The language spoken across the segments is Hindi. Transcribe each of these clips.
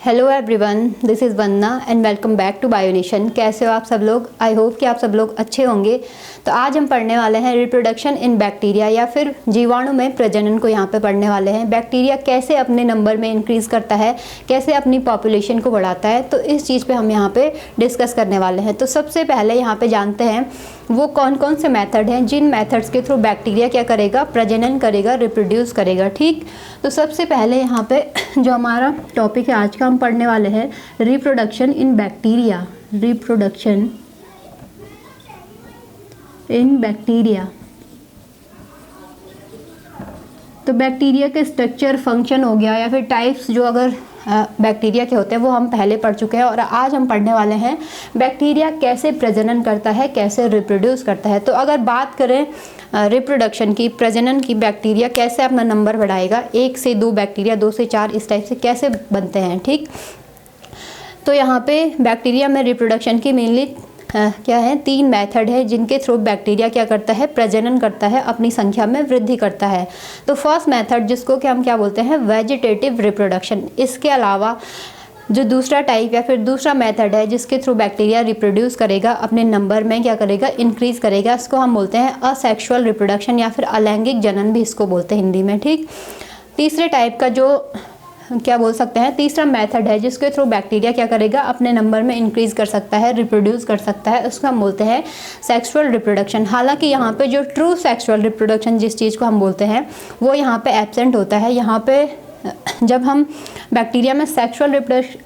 Hello everyone, this is Vandana and welcome back to Bionation. कैसे हो आप सब लोग? आई होप कि आप सब लोग अच्छे होंगे। तो आज हम पढ़ने वाले हैं रिप्रोडक्शन इन बैक्टीरिया या फिर जीवाणु में प्रजनन को यहाँ पे पढ़ने वाले हैं। बैक्टीरिया कैसे अपने नंबर में इंक्रीज़ करता है, कैसे अपनी पॉपुलेशन को बढ़ाता है, तो इस चीज़ पे हम यहाँ पे डिस्कस करने वाले हैं। तो सबसे पहले यहाँ पे जानते हैं वो कौन कौन से मेथड हैं जिन मेथड्स के थ्रू बैक्टीरिया क्या करेगा, प्रजनन करेगा, रिप्रोड्यूस करेगा। ठीक, तो सबसे पहले यहाँ पे जो हमारा टॉपिक है आज का, हम पढ़ने वाले हैं reproduction in bacteria. Reproduction in bacteria. तो बैक्टीरिया के स्ट्रक्चर, फंक्शन हो गया या फिर टाइप्स जो अगर बैक्टीरिया के होते हैं वो हम पहले पढ़ चुके हैं, और आज हम पढ़ने वाले हैं बैक्टीरिया कैसे प्रजनन करता है, कैसे रिप्रोड्यूस करता है। तो अगर बात करें रिप्रोडक्शन की, प्रजनन की, बैक्टीरिया कैसे अपना नंबर बढ़ाएगा, 1 से 2 बैक्टीरिया, 2 से 4, इस टाइप से कैसे बनते हैं। ठीक, तो यहाँ पे बैक्टीरिया में रिप्रोडक्शन की मेनली क्या है, 3 मेथड है जिनके थ्रू बैक्टीरिया क्या करता है, प्रजनन करता है, अपनी संख्या में वृद्धि करता है। तो फर्स्ट मेथड जिसको कि हम क्या बोलते हैं, वेजिटेटिव रिप्रोडक्शन। इसके अलावा जो दूसरा टाइप या फिर दूसरा मेथड है जिसके थ्रू बैक्टीरिया रिप्रोड्यूस करेगा, अपने नंबर में क्या करेगा, इंक्रीज करेगा, इसको हम बोलते हैं असेक्सुअल रिप्रोडक्शन या फिर अलैंगिक जनन भी इसको बोलते हैं हिंदी में। ठीक, तीसरे टाइप का जो क्या बोल सकते हैं, तीसरा मेथड है जिसके थ्रू बैक्टीरिया क्या करेगा, अपने नंबर में इंक्रीज कर सकता है, रिप्रोड्यूस कर सकता है, उसको हम बोलते हैं सेक्सुअल रिप्रोडक्शन। हालांकि यहाँ पे जो ट्रू सेक्सुअल रिप्रोडक्शन जिस चीज़ को हम बोलते हैं वो यहाँ पे एब्सेंट होता है। यहाँ पे जब हम बैक्टीरिया में सेक्सुअल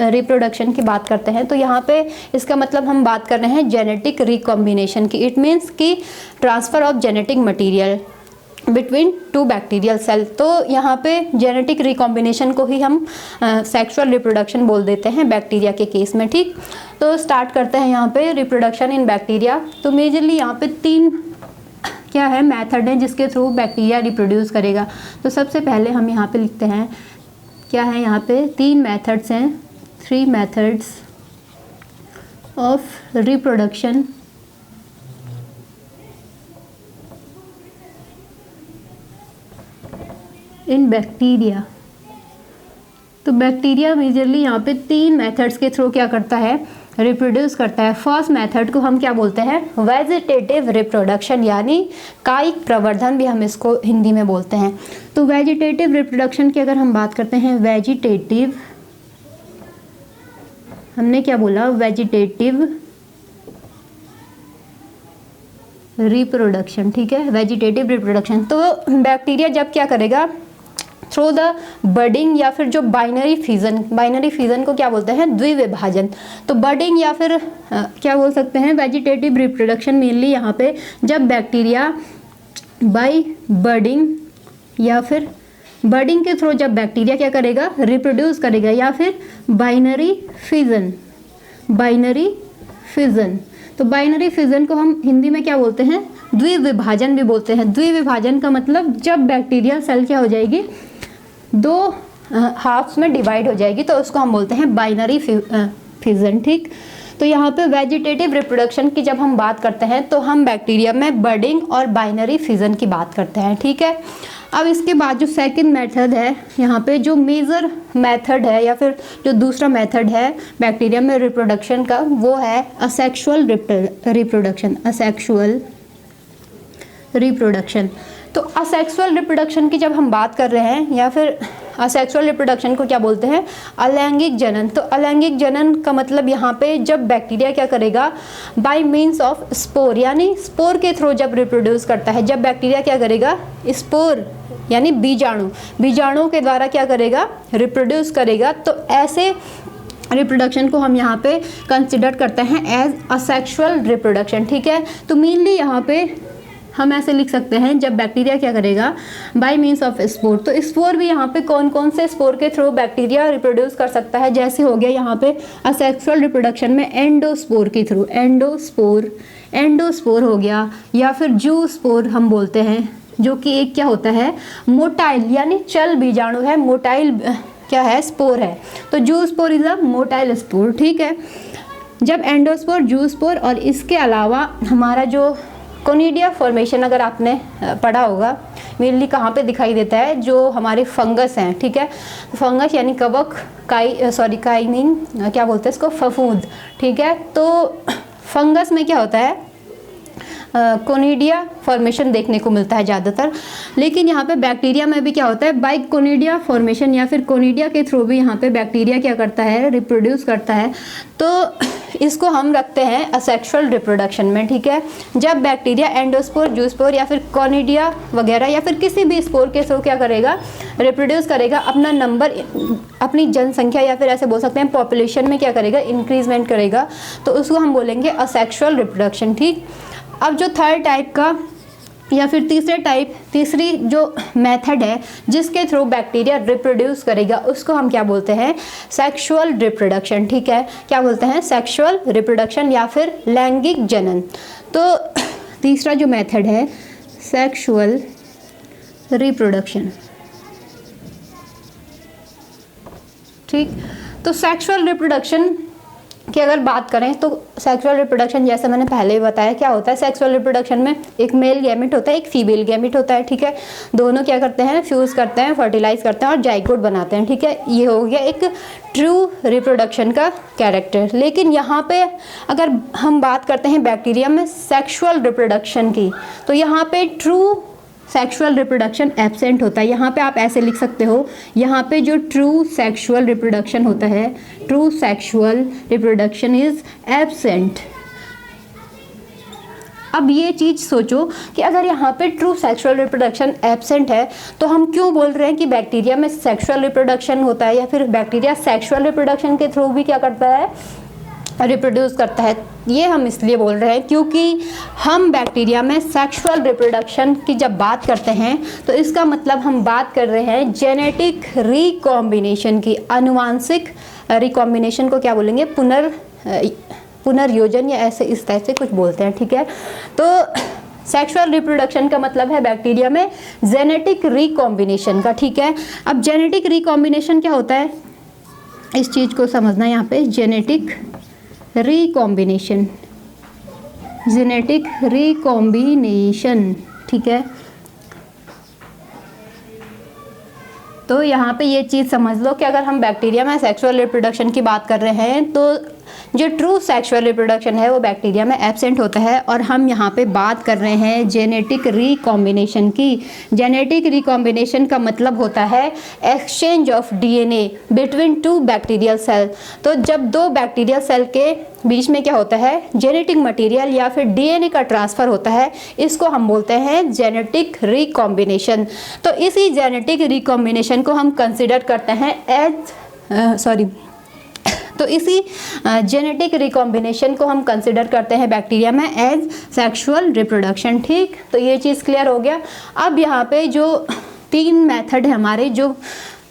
रिप्रोडक्शन की बात करते हैं तो यहाँ पे इसका मतलब हम बात कर रहे हैं जेनेटिक रिकॉम्बिनेशन की। इट मीन्स कि transfer of genetic material between 2 bacterial cell. तो यहाँ पे जेनेटिक रिकॉम्बिनेशन को ही हम सेक्सुअल रिप्रोडक्शन बोल देते हैं बैक्टीरिया के केस में। ठीक, तो स्टार्ट करते हैं यहाँ पे रिप्रोडक्शन इन बैक्टीरिया। तो मेजरली यहाँ पे 3 क्या है मेथड है जिसके थ्रू बैक्टीरिया रिप्रोड्यूस करेगा। तो सबसे पहले हम यहाँ पे लिखते हैं क्या है, यहाँ पे 3 मेथड्स हैं, 3 methods of reproduction in bacteria. तो बैक्टीरिया मेजरली यहाँ पे 3 मेथड्स के थ्रू क्या करता है, रिप्रोड्यूस करता है। फर्स्ट मेथड को हम क्या बोलते हैं, वेजिटेटिव रिप्रोडक्शन, यानी कायिक प्रवर्धन भी हम इसको हिंदी में बोलते हैं। तो वेजिटेटिव रिप्रोडक्शन की अगर हम बात करते हैं, वेजिटेटिव, हमने क्या बोला, वेजिटेटिव रिप्रोडक्शन। ठीक है, वेजिटेटिव रिप्रोडक्शन। तो बैक्टीरिया जब क्या करेगा, थ्रू द बडिंग या फिर जो बाइनरी फिजन को क्या बोलते हैं, द्विविभाजन। तो बडिंग या फिर क्या बोल सकते हैं, वेजिटेटिव रिप्रोडक्शन मेनली यहाँ पे जब बैक्टीरिया बाय बडिंग या फिर बडिंग के थ्रू जब बैक्टीरिया क्या करेगा, रिप्रोड्यूस करेगा, या फिर बाइनरी फिजन। तो बाइनरी फिजन को हम हिंदी में क्या बोलते हैं, द्विविभाजन भी बोलते हैं। द्विविभाजन का मतलब जब बैक्टीरियल सेल क्या हो जाएगी, 2 हाफ्स में डिवाइड हो जाएगी, तो उसको हम बोलते हैं बाइनरी फिजन। ठीक, तो यहाँ पे वेजिटेटिव रिप्रोडक्शन की जब हम बात करते हैं तो हम बैक्टीरिया में बडिंग और बाइनरी फिजन की बात करते हैं। ठीक है, अब इसके बाद जो सेकंड मेथड है, यहाँ पे जो मेजर मेथड है या फिर जो दूसरा मेथड है बैक्टीरिया में रिप्रोडक्शन का, वो है असेक्सुअल रिप्रोडक्शन। Asexual reproduction. तो असेक्सुअल रिप्रोडक्शन की जब हम बात कर रहे हैं, या फिर असेक्सुअल रिप्रोडक्शन को क्या बोलते हैं, अलैंगिक जनन। तो अलैंगिक जनन का मतलब यहाँ पे जब बैक्टीरिया क्या करेगा, बाय मीन्स ऑफ स्पोर, यानी स्पोर के थ्रू जब रिप्रोड्यूस करता है। जब बैक्टीरिया क्या करेगा, स्पोर यानी बीजाणु के द्वारा क्या करेगा, रिप्रोड्यूस करेगा। तो ऐसे रिप्रोडक्शन को हम यहाँ पे कंसिडर करते हैं एज असेक्सुअल रिप्रोडक्शन। ठीक है, तो मेनली यहाँ पे हम ऐसे लिख सकते हैं, जब बैक्टीरिया क्या करेगा, बाय मीन्स ऑफ स्पोर। तो स्पोर भी यहाँ पे कौन कौन से स्पोर के थ्रू बैक्टीरिया रिप्रोड्यूस कर सकता है, जैसे हो गया यहाँ पे असेक्सुअल रिप्रोडक्शन में एंडोस्पोर के थ्रू, एंडोस्पोर हो गया, या फिर जू स्पोर हम बोलते हैं, जो कि एक क्या होता है, मोटाइल यानी चल बीजाणु है, मोटाइल क्या है, स्पोर है। तो जू spore is a motile spore. ठीक है, जब एंडोस्पोर, जू स्पोर और इसके अलावा हमारा जो कोनिडिया फॉर्मेशन अगर आपने पढ़ा होगा, मेनली कहाँ पे दिखाई देता है, जो हमारे फंगस हैं, ठीक है, फंगस यानी कवक, काइनिंग क्या बोलते हैं इसको, फफूंद, ठीक है। तो फंगस में क्या होता है, कोनिडिया फॉर्मेशन देखने को मिलता है ज़्यादातर, लेकिन यहाँ पे बैक्टीरिया में भी क्या होता है, बाई कोनिडिया फॉर्मेशन या फिर कोनिडिया के थ्रू भी यहाँ पे बैक्टीरिया क्या करता है, रिप्रोड्यूस करता है। तो इसको हम रखते हैं असेक्सुअल रिप्रोडक्शन में, ठीक है। जब बैक्टीरिया एंडोस्पोर, जूस्पोर या फिर कोनिडिया वगैरह या फिर किसी भी स्पोर के थ्रू क्या करेगा, रिप्रोड्यूस करेगा, अपना नंबर, अपनी जनसंख्या या फिर ऐसे बोल सकते हैं पॉपुलेशन में क्या करेगा, इंक्रीजमेंट करेगा, तो उसको हम बोलेंगे असेक्सुअल रिप्रोडक्शन, ठीक। अब जो थर्ड टाइप का या फिर तीसरी जो मेथड है जिसके थ्रू बैक्टीरिया रिप्रोड्यूस करेगा, उसको हम क्या बोलते हैं, सेक्सुअल रिप्रोडक्शन, ठीक है। क्या बोलते हैं, सेक्सुअल रिप्रोडक्शन या फिर लैंगिक जनन। तो तीसरा जो मेथड है सेक्सुअल रिप्रोडक्शन, ठीक। तो सेक्सुअल रिप्रोडक्शन की अगर बात करें तो सेक्सुअल रिप्रोडक्शन जैसे मैंने पहले ही बताया क्या होता है, सेक्सुअल रिप्रोडक्शन में एक मेल गैमेट होता है, एक फीमेल गैमेट होता है, ठीक है। दोनों क्या करते हैं, फ्यूज़ करते हैं, फर्टिलाइज करते हैं और जाइगोट बनाते हैं, ठीक है। ये हो गया एक ट्रू रिप्रोडक्शन का कैरेक्टर। लेकिन यहाँ पे अगर हम बात करते हैं बैक्टीरिया में सेक्सुअल रिप्रोडक्शन की, तो यहाँ पे ट्रू सेक्सुअल रिप्रोडक्शन एब्सेंट होता है। यहाँ पे आप ऐसे लिख सकते हो, यहाँ पे जो ट्रू सेक्सुअल रिप्रोडक्शन होता है, true sexual reproduction is absent. अब ये चीज़ सोचो कि अगर यहाँ पे ट्रू सेक्सुअल रिप्रोडक्शन एब्सेंट है तो हम क्यों बोल रहे हैं कि बैक्टीरिया में सेक्सुअल रिप्रोडक्शन होता है, या फिर बैक्टीरिया सेक्सुअल रिप्रोडक्शन के थ्रू भी क्या करता है, रिप्रोड्यूस करता है। ये हम इसलिए बोल रहे हैं क्योंकि हम बैक्टीरिया में सेक्सुअल रिप्रोडक्शन की जब बात करते हैं तो इसका मतलब हम बात कर रहे हैं जेनेटिक रिकॉम्बिनेशन की। आनुवांशिक रिकॉम्बिनेशन को क्या बोलेंगे, पुनर्योजन या ऐसे इस तरह से कुछ बोलते हैं, ठीक है। तो सेक्सुअल रिप्रोडक्शन का मतलब है बैक्टीरिया में जेनेटिक रिकॉम्बिनेशन का, ठीक है। अब जेनेटिक रिकॉम्बिनेशन क्या होता है, इस चीज़ को समझना यहाँ पे, जेनेटिक रिकॉम्बिनेशन, जेनेटिक रिकॉम्बिनेशन, ठीक है। तो यहाँ पे ये चीज़ समझ लो कि अगर हम बैक्टीरिया में सेक्सुअल रिप्रोडक्शन की बात कर रहे हैं तो जो ट्रू सेक्सुअल रिप्रोडक्शन है वो बैक्टीरिया में एब्सेंट होता है, और हम यहाँ पे बात कर रहे हैं जेनेटिक रिकॉम्बिनेशन की। जेनेटिक रिकॉम्बिनेशन का मतलब होता है exchange of DNA between two bacterial cell. तो जब दो बैक्टीरियल सेल के बीच में क्या होता है, जेनेटिक मटेरियल या फिर डीएनए का ट्रांसफ़र होता है, इसको हम बोलते हैं जेनेटिक रिकॉम्बिनेशन। तो इसी जेनेटिक रिकॉम्बिनेशन को हम कंसिडर करते हैं तो इसी जेनेटिक रिकॉम्बिनेशन को हम कंसिडर करते हैं बैक्टीरिया में एज सेक्सुअल रिप्रोडक्शन, ठीक। तो ये चीज़ क्लियर हो गया। अब यहाँ पे जो 3 मेथड है हमारे, जो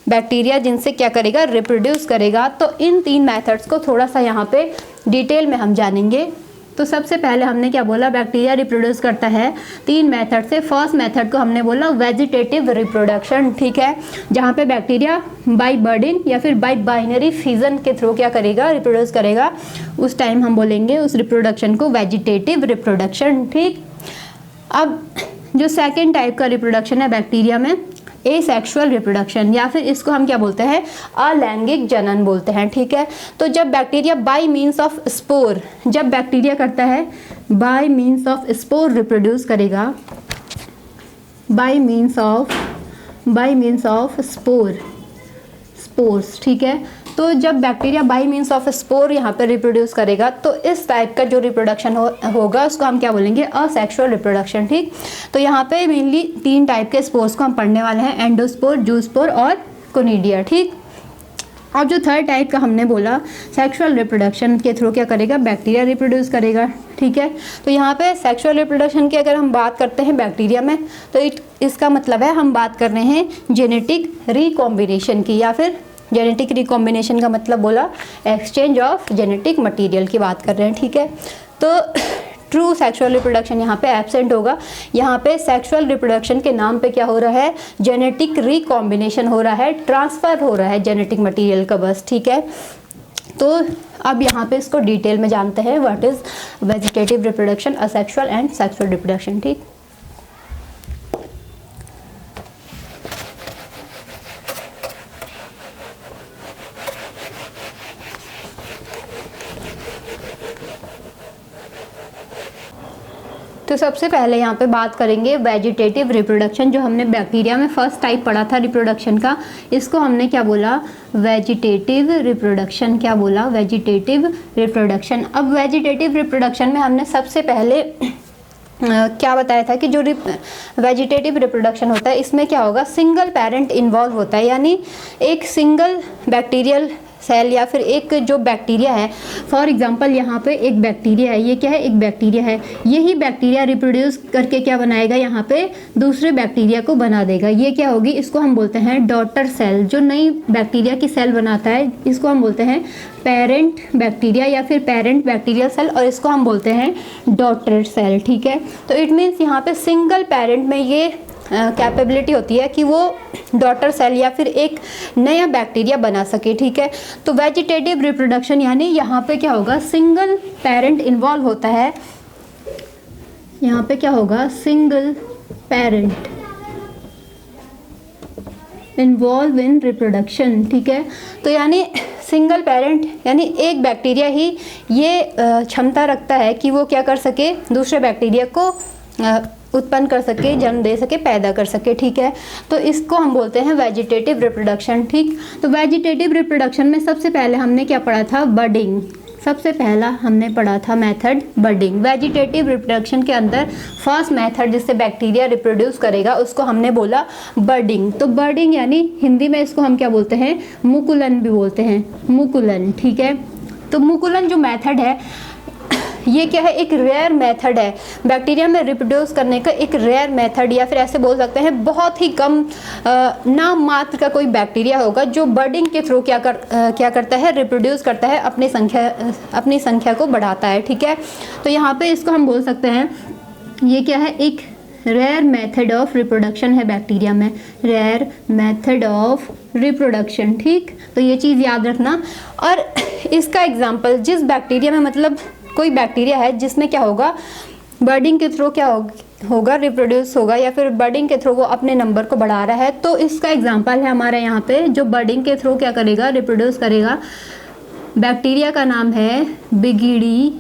बैक्टीरिया जिनसे क्या करेगा, रिप्रोड्यूस करेगा, तो इन 3 मेथड्स को थोड़ा सा यहाँ पे डिटेल में हम जानेंगे। तो सबसे पहले हमने क्या बोला, बैक्टीरिया रिप्रोड्यूस करता है 3 मेथड से। फर्स्ट मेथड को हमने बोला वेजिटेटिव रिप्रोडक्शन, ठीक है, जहाँ पे बैक्टीरिया बाय बर्डिंग या फिर बाय बाइनरी फिजन के थ्रू क्या करेगा, रिप्रोड्यूस करेगा। उस टाइम हम बोलेंगे उस रिप्रोडक्शन को वेजिटेटिव रिप्रोडक्शन, ठीक। अब जो सेकेंड टाइप का रिप्रोडक्शन है बैक्टीरिया में, एसेक्सुअल रिप्रोडक्शन, या फिर इसको हम क्या बोलते हैं, अलैंगिक जनन बोलते हैं, ठीक है। तो जब bacteria by means of spore, जब बैक्टीरिया करता है bye means of spore reproduce करेगा, बाय मीन्स ऑफ स्पोर्स, ठीक है। तो जब bacteria by means of spore यहाँ पर रिप्रोड्यूस करेगा तो इस टाइप का जो रिप्रोडक्शन होगा उसको हम क्या बोलेंगे, असेक्सुअल रिप्रोडक्शन, ठीक। तो यहाँ पे मेनली 3 टाइप के स्पोर्स को हम पढ़ने वाले हैं, एंडोस्पोर, जूस्पोर और कोनिडिया, ठीक। अब जो थर्ड टाइप का हमने बोला सेक्सुअल रिप्रोडक्शन के थ्रू क्या करेगा, बैक्टीरिया रिप्रोड्यूस करेगा, ठीक है। तो यहाँ पे सेक्सुअल रिप्रोडक्शन की अगर हम बात करते हैं बैक्टीरिया में तो इसका मतलब है हम बात कर रहे हैं जेनेटिक रिकॉम्बिनेशन की, या फिर जेनेटिक रिकॉम्बिनेशन का मतलब बोला एक्सचेंज ऑफ जेनेटिक मटेरियल की बात कर रहे हैं, ठीक है। तो ट्रू सेक्सुअल रिप्रोडक्शन यहाँ पे एब्सेंट होगा। यहाँ पे सेक्सुअल रिप्रोडक्शन के नाम पे क्या हो रहा है, जेनेटिक रिकॉम्बिनेशन हो रहा है, ट्रांसफ़र हो रहा है जेनेटिक मटेरियल का, बस, ठीक है। तो अब यहाँ पे इसको डिटेल में जानते हैं, what is vegetative reproduction, asexual and sexual reproduction. ठीक, तो सबसे पहले यहाँ पे बात करेंगे वेजिटेटिव रिप्रोडक्शन, जो हमने बैक्टीरिया में फर्स्ट टाइप पढ़ा था रिप्रोडक्शन का, इसको हमने क्या बोला, वेजिटेटिव रिप्रोडक्शन। क्या बोला, वेजिटेटिव रिप्रोडक्शन। अब वेजिटेटिव रिप्रोडक्शन में हमने सबसे पहले क्या बताया था कि जो वेजिटेटिव रिप्रोडक्शन होता है इसमें क्या होगा, सिंगल पेरेंट इन्वॉल्व होता है, यानी एक सिंगल बैक्टीरियल सेल या फिर एक जो बैक्टीरिया है, फॉर एग्जांपल यहाँ पे एक बैक्टीरिया है, ये क्या है, एक बैक्टीरिया है, यही बैक्टीरिया रिप्रोड्यूस करके क्या बनाएगा, यहाँ पे दूसरे बैक्टीरिया को बना देगा। ये क्या होगी, इसको हम बोलते हैं डॉटर सेल। जो नई बैक्टीरिया की सेल बनाता है इसको हम बोलते हैं पेरेंट बैक्टीरिया या फिर पेरेंट बैक्टीरियल सेल, और इसको हम बोलते हैं डॉटर सेल। ठीक है, तो इट मीन्स यहाँ पे सिंगल पेरेंट में ये कैपेबिलिटी होती है कि वो डॉटर सेल या फिर एक नया बैक्टीरिया बना सके। ठीक है, तो वेजिटेटिव रिप्रोडक्शन यानी यहाँ पे क्या होगा, सिंगल पेरेंट इन्वॉल्व होता है। यहाँ पे क्या होगा, single parent involve in reproduction. ठीक है, तो यानी सिंगल पेरेंट यानी एक बैक्टीरिया ही ये क्षमता रखता है कि वो क्या कर सके, दूसरे बैक्टीरिया को उत्पन्न कर सके, जन्म दे सके, पैदा कर सके। ठीक है, तो इसको हम बोलते हैं वेजिटेटिव रिप्रोडक्शन। ठीक, तो वेजिटेटिव रिप्रोडक्शन में सबसे पहले हमने क्या पढ़ा था, बडिंग। सबसे पहला हमने पढ़ा था मेथड बडिंग। वेजिटेटिव रिप्रोडक्शन के अंदर फर्स्ट मेथड जिससे बैक्टीरिया रिप्रोड्यूस करेगा उसको हमने बोला बडिंग। तो बडिंग यानी हिंदी में इसको हम क्या बोलते हैं, मुकुलन भी बोलते हैं, मुकुलन। ठीक है, तो मुकुलन जो मेथड है ये क्या है, एक रेयर मेथड है, बैक्टीरिया में रिप्रोड्यूस करने का एक रेयर मेथड, या फिर ऐसे बोल सकते हैं बहुत ही कम नाम मात्र का कोई बैक्टीरिया होगा जो बडिंग के थ्रू क्या करता है, रिप्रोड्यूस करता है, अपनी संख्या को बढ़ाता है। ठीक है, तो यहाँ पे इसको हम बोल सकते हैं ये क्या है, एक रेयर मेथड ऑफ रिप्रोडक्शन है बैक्टीरिया में, रेयर मेथड ऑफ रिप्रोडक्शन। ठीक, तो ये चीज़ याद रखना। और इसका एग्जाम्पल जिस बैक्टीरिया में, मतलब कोई बैक्टीरिया है जिसमें क्या होगा, बर्डिंग के थ्रू क्या होगा, रिप्रोड्यूस होगा, या फिर बर्डिंग के थ्रू वो अपने नंबर को बढ़ा रहा है, तो इसका एग्जांपल है हमारे यहाँ पे जो बर्डिंग के थ्रू क्या करेगा, रिप्रोड्यूस करेगा। बैक्टीरिया का नाम है बिगिडी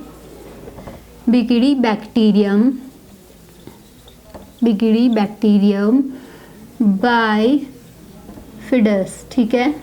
बैक्टीरियम, बिगिडी बैक्टीरियम बाइफिडस। ठीक है,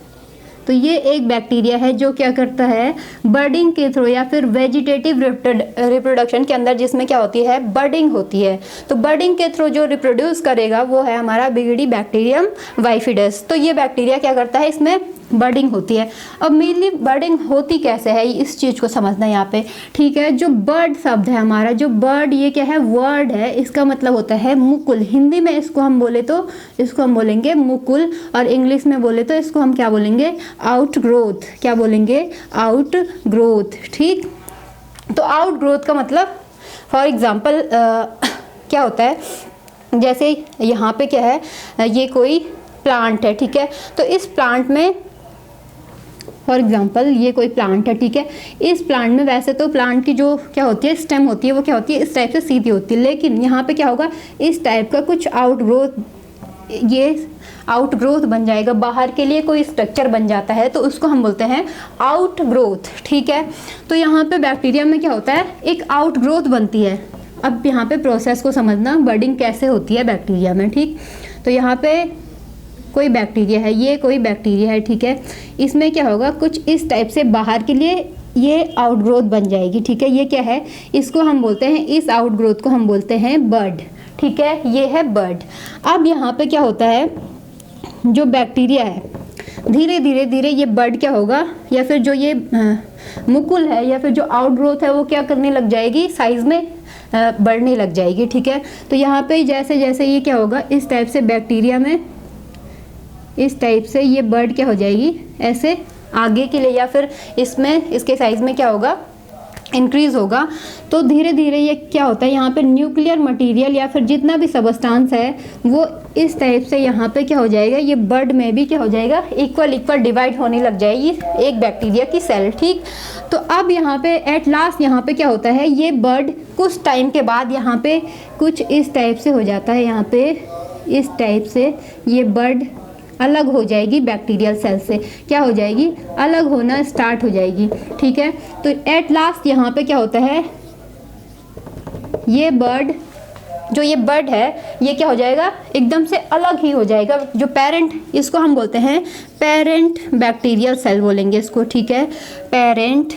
तो ये एक बैक्टीरिया है जो क्या करता है, बर्डिंग के थ्रू या फिर वेजिटेटिव रिप्रोडक्शन के अंदर जिसमें क्या होती है, बर्डिंग होती है, तो बर्डिंग के थ्रू जो रिप्रोड्यूस करेगा वो है हमारा बिगिडी बैक्टीरियम बाइफिडस। तो ये बैक्टीरिया क्या करता है, इसमें बर्डिंग होती है। अब मेनली बर्डिंग होती कैसे है, इस चीज़ को समझना यहाँ पे। ठीक है, जो बर्ड शब्द है हमारा, जो बर्ड ये क्या है, वर्ड है, इसका मतलब होता है मुकुल। हिंदी में इसको हम बोले तो इसको हम बोलेंगे मुकुल, और इंग्लिश में बोले तो इसको हम क्या बोलेंगे, आउट ग्रोथ। क्या बोलेंगे, आउट ग्रोथ। ठीक, तो आउट ग्रोथ का मतलब फॉर एग्जाम्पल क्या होता है, जैसे यहाँ पे क्या है, ये कोई प्लांट है। ठीक है, तो इस प्लांट में फॉर एग्जाम्पल ये कोई प्लांट है। ठीक है, इस प्लांट में वैसे तो प्लांट की जो क्या होती है, स्टेम होती है, वो क्या होती है, इस टाइप से सीधी होती है, लेकिन यहाँ पे क्या होगा, इस टाइप का कुछ आउटग्रोथ, ये आउटग्रोथ बन जाएगा, बाहर के लिए कोई स्ट्रक्चर बन जाता है, तो उसको हम बोलते हैं आउटग्रोथ। ठीक है, तो यहाँ पे बैक्टीरिया में क्या होता है, एक आउटग्रोथ बनती है। अब यहाँ पे प्रोसेस को समझना, बर्डिंग कैसे होती है बैक्टीरिया में। ठीक, तो यहाँ पे कोई बैक्टीरिया है, ये कोई बैक्टीरिया है। ठीक है, इसमें क्या होगा, कुछ इस टाइप से बाहर के लिए ये आउटग्रोथ बन जाएगी। ठीक है, ये क्या है, इसको हम बोलते हैं, इस आउटग्रोथ को हम बोलते हैं बर्ड। ठीक है, ये है बर्ड। अब यहाँ पे क्या होता है, जो बैक्टीरिया है धीरे धीरे ये बर्ड क्या होगा, या फिर जो ये मुकुल है या फिर जो आउटग्रोथ है वो क्या करने लग जाएगी, साइज में बढ़ने लग जाएगी। ठीक है, तो यहाँ पे जैसे जैसे ये क्या होगा, इस टाइप से बैक्टीरिया में इस टाइप से ये बर्ड क्या हो जाएगी, ऐसे आगे के लिए, या फिर इसमें इसके साइज में क्या होगा, इंक्रीज़ होगा तो धीरे धीरे ये क्या होता है, यहाँ पे न्यूक्लियर मटेरियल या फिर जितना भी सबस्टांस है वो इस टाइप से यहाँ पे क्या हो जाएगा, ये बर्ड में भी क्या हो जाएगा, इक्वल डिवाइड होने लग जाएगी एक बैक्टीरिया की सेल। ठीक, तो अब यहाँ पे एट लास्ट यहाँ पे क्या होता है, ये बर्ड कुछ टाइम के बाद यहाँ पे कुछ इस टाइप से हो जाता है, यहाँ पे इस टाइप से ये बर्ड अलग हो जाएगी बैक्टीरियल सेल से, क्या हो जाएगी, अलग होना स्टार्ट हो जाएगी। ठीक है, तो एट लास्ट यहाँ पे क्या होता है, ये बर्ड जो ये बर्ड है ये क्या हो जाएगा, एकदम से अलग ही हो जाएगा। जो पेरेंट, इसको हम बोलते हैं पेरेंट बैक्टीरियल सेल बोलेंगे इसको। ठीक है, पेरेंट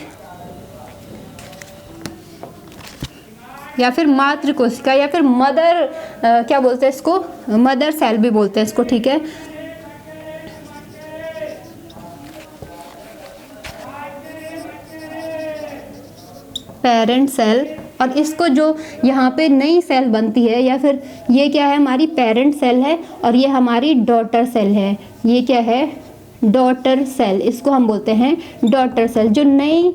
या फिर मातृ कोशिका या फिर मदर क्या बोलते हैं इसको, मदर सेल भी बोलते हैं इसको। ठीक है, पेरेंट सेल, और इसको जो यहाँ पे नई सेल बनती है या फिर ये क्या है, हमारी पेरेंट सेल है और ये हमारी डॉटर सेल है। ये क्या है, डॉटर सेल, इसको हम बोलते हैं डॉटर सेल। जो नई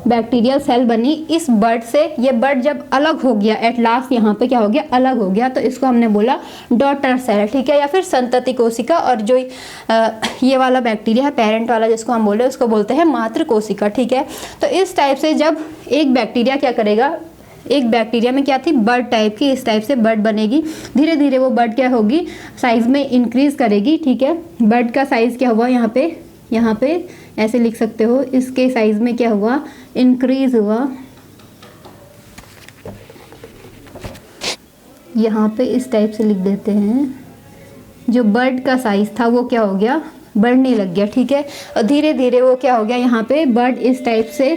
बैक्टीरियल सेल बनी इस बर्ड से, ये बर्ड जब अलग हो गया एट लास्ट यहाँ पे क्या हो गया, अलग हो गया, तो इसको हमने बोला डॉटर सेल। ठीक है, या फिर संतति कोशिका, और जो ये वाला बैक्टीरिया है पेरेंट वाला जिसको हम बोल रहे हैं उसको बोलते हैं मातृ कोशिका। ठीक है, तो इस टाइप से जब एक बैक्टीरिया क्या करेगा, एक बैक्टीरिया में क्या थी, बर्ड टाइप की, इस टाइप से बर्ड बनेगी। धीरे धीरे वो बर्ड क्या होगी, साइज में इंक्रीज करेगी। ठीक है, बर्ड का साइज क्या हुआ, यहाँ पे ऐसे लिख सकते हो, इसके साइज में क्या हुआ, इंक्रीज हुआ। यहाँ पे इस टाइप से लिख देते हैं, जो बर्ड का साइज था वो क्या हो गया, बढ़ने लग गया। ठीक है, और धीरे धीरे वो क्या हो गया, यहाँ पे बर्ड इस टाइप से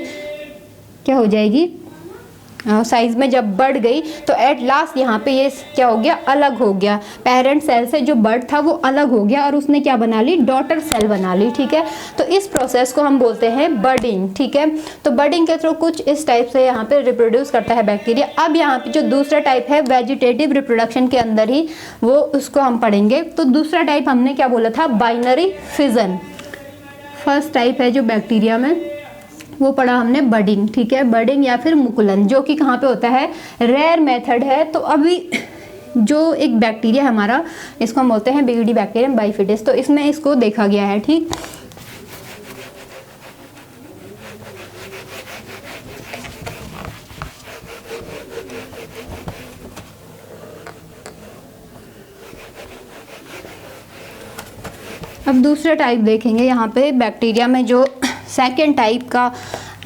क्या हो जाएगी, साइज में जब बढ़ गई तो एट लास्ट यहाँ पे ये क्या हो गया, अलग हो गया। पेरेंट सेल से जो बर्ड था वो अलग हो गया और उसने क्या बना ली, डॉटर सेल बना ली। ठीक है, तो इस प्रोसेस को हम बोलते हैं बर्डिंग। ठीक है, तो बर्डिंग के थ्रू कुछ इस टाइप से यहाँ पे रिप्रोड्यूस करता है बैक्टीरिया। अब यहाँ पे जो दूसरा टाइप है वेजिटेटिव रिप्रोडक्शन के अंदर ही वो उसको हम पढ़ेंगे। तो दूसरा टाइप हमने क्या बोला था, बाइनरी फिजन। फर्स्ट टाइप है जो बैक्टीरिया में वो पढ़ा हमने बर्डिंग। ठीक है, बर्डिंग या फिर मुकुलन, जो कि कहाँ पे होता है, रेयर मेथड है। तो अभी जो एक बैक्टीरिया है हमारा, इसको हम बोलते हैं बिगिडी बैक्टीरियम बाइफिडिस, तो इसमें इसको देखा गया है। ठीक, अब दूसरा टाइप देखेंगे। यहाँ पे बैक्टीरिया में जो सेकेंड टाइप का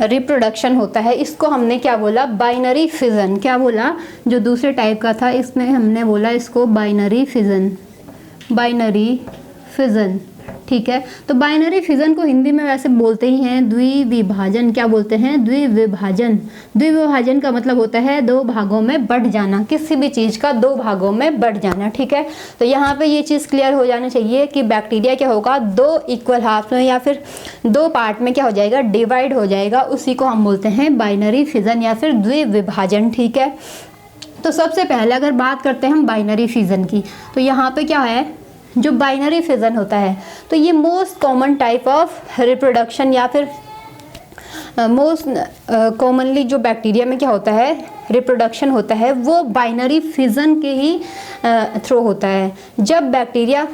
रिप्रोडक्शन होता है इसको हमने क्या बोला, बाइनरी फिजन। क्या बोला, जो दूसरे टाइप का था इसमें हमने बोला इसको बाइनरी फिजन, बाइनरी फिजन। ठीक है, तो बाइनरी फिजन को हिंदी में वैसे बोलते ही हैं द्विविभाजन। क्या बोलते हैं, द्विविभाजन। द्विविभाजन का मतलब होता है दो भागों में बंट जाना, किसी भी चीज़ का दो भागों में बंट जाना। ठीक है, तो यहाँ पे ये चीज़ क्लियर हो जानी चाहिए कि बैक्टीरिया क्या होगा, दो इक्वल हाफ में या फिर दो पार्ट में क्या हो जाएगा, डिवाइड हो जाएगा। उसी को हम बोलते हैं बाइनरी फिजन या फिर द्विविभाजन। ठीक है, तो सबसे पहले अगर बात करते हैं हम बाइनरी फिजन की, तो यहाँ पे क्या है, जो बाइनरी फिजन होता है तो ये most common type of reproduction या फिर मोस्ट कॉमनली जो बैक्टीरिया में क्या होता है, रिप्रोडक्शन होता है वो बाइनरी फिजन के ही थ्रू होता है। जब बैक्टीरिया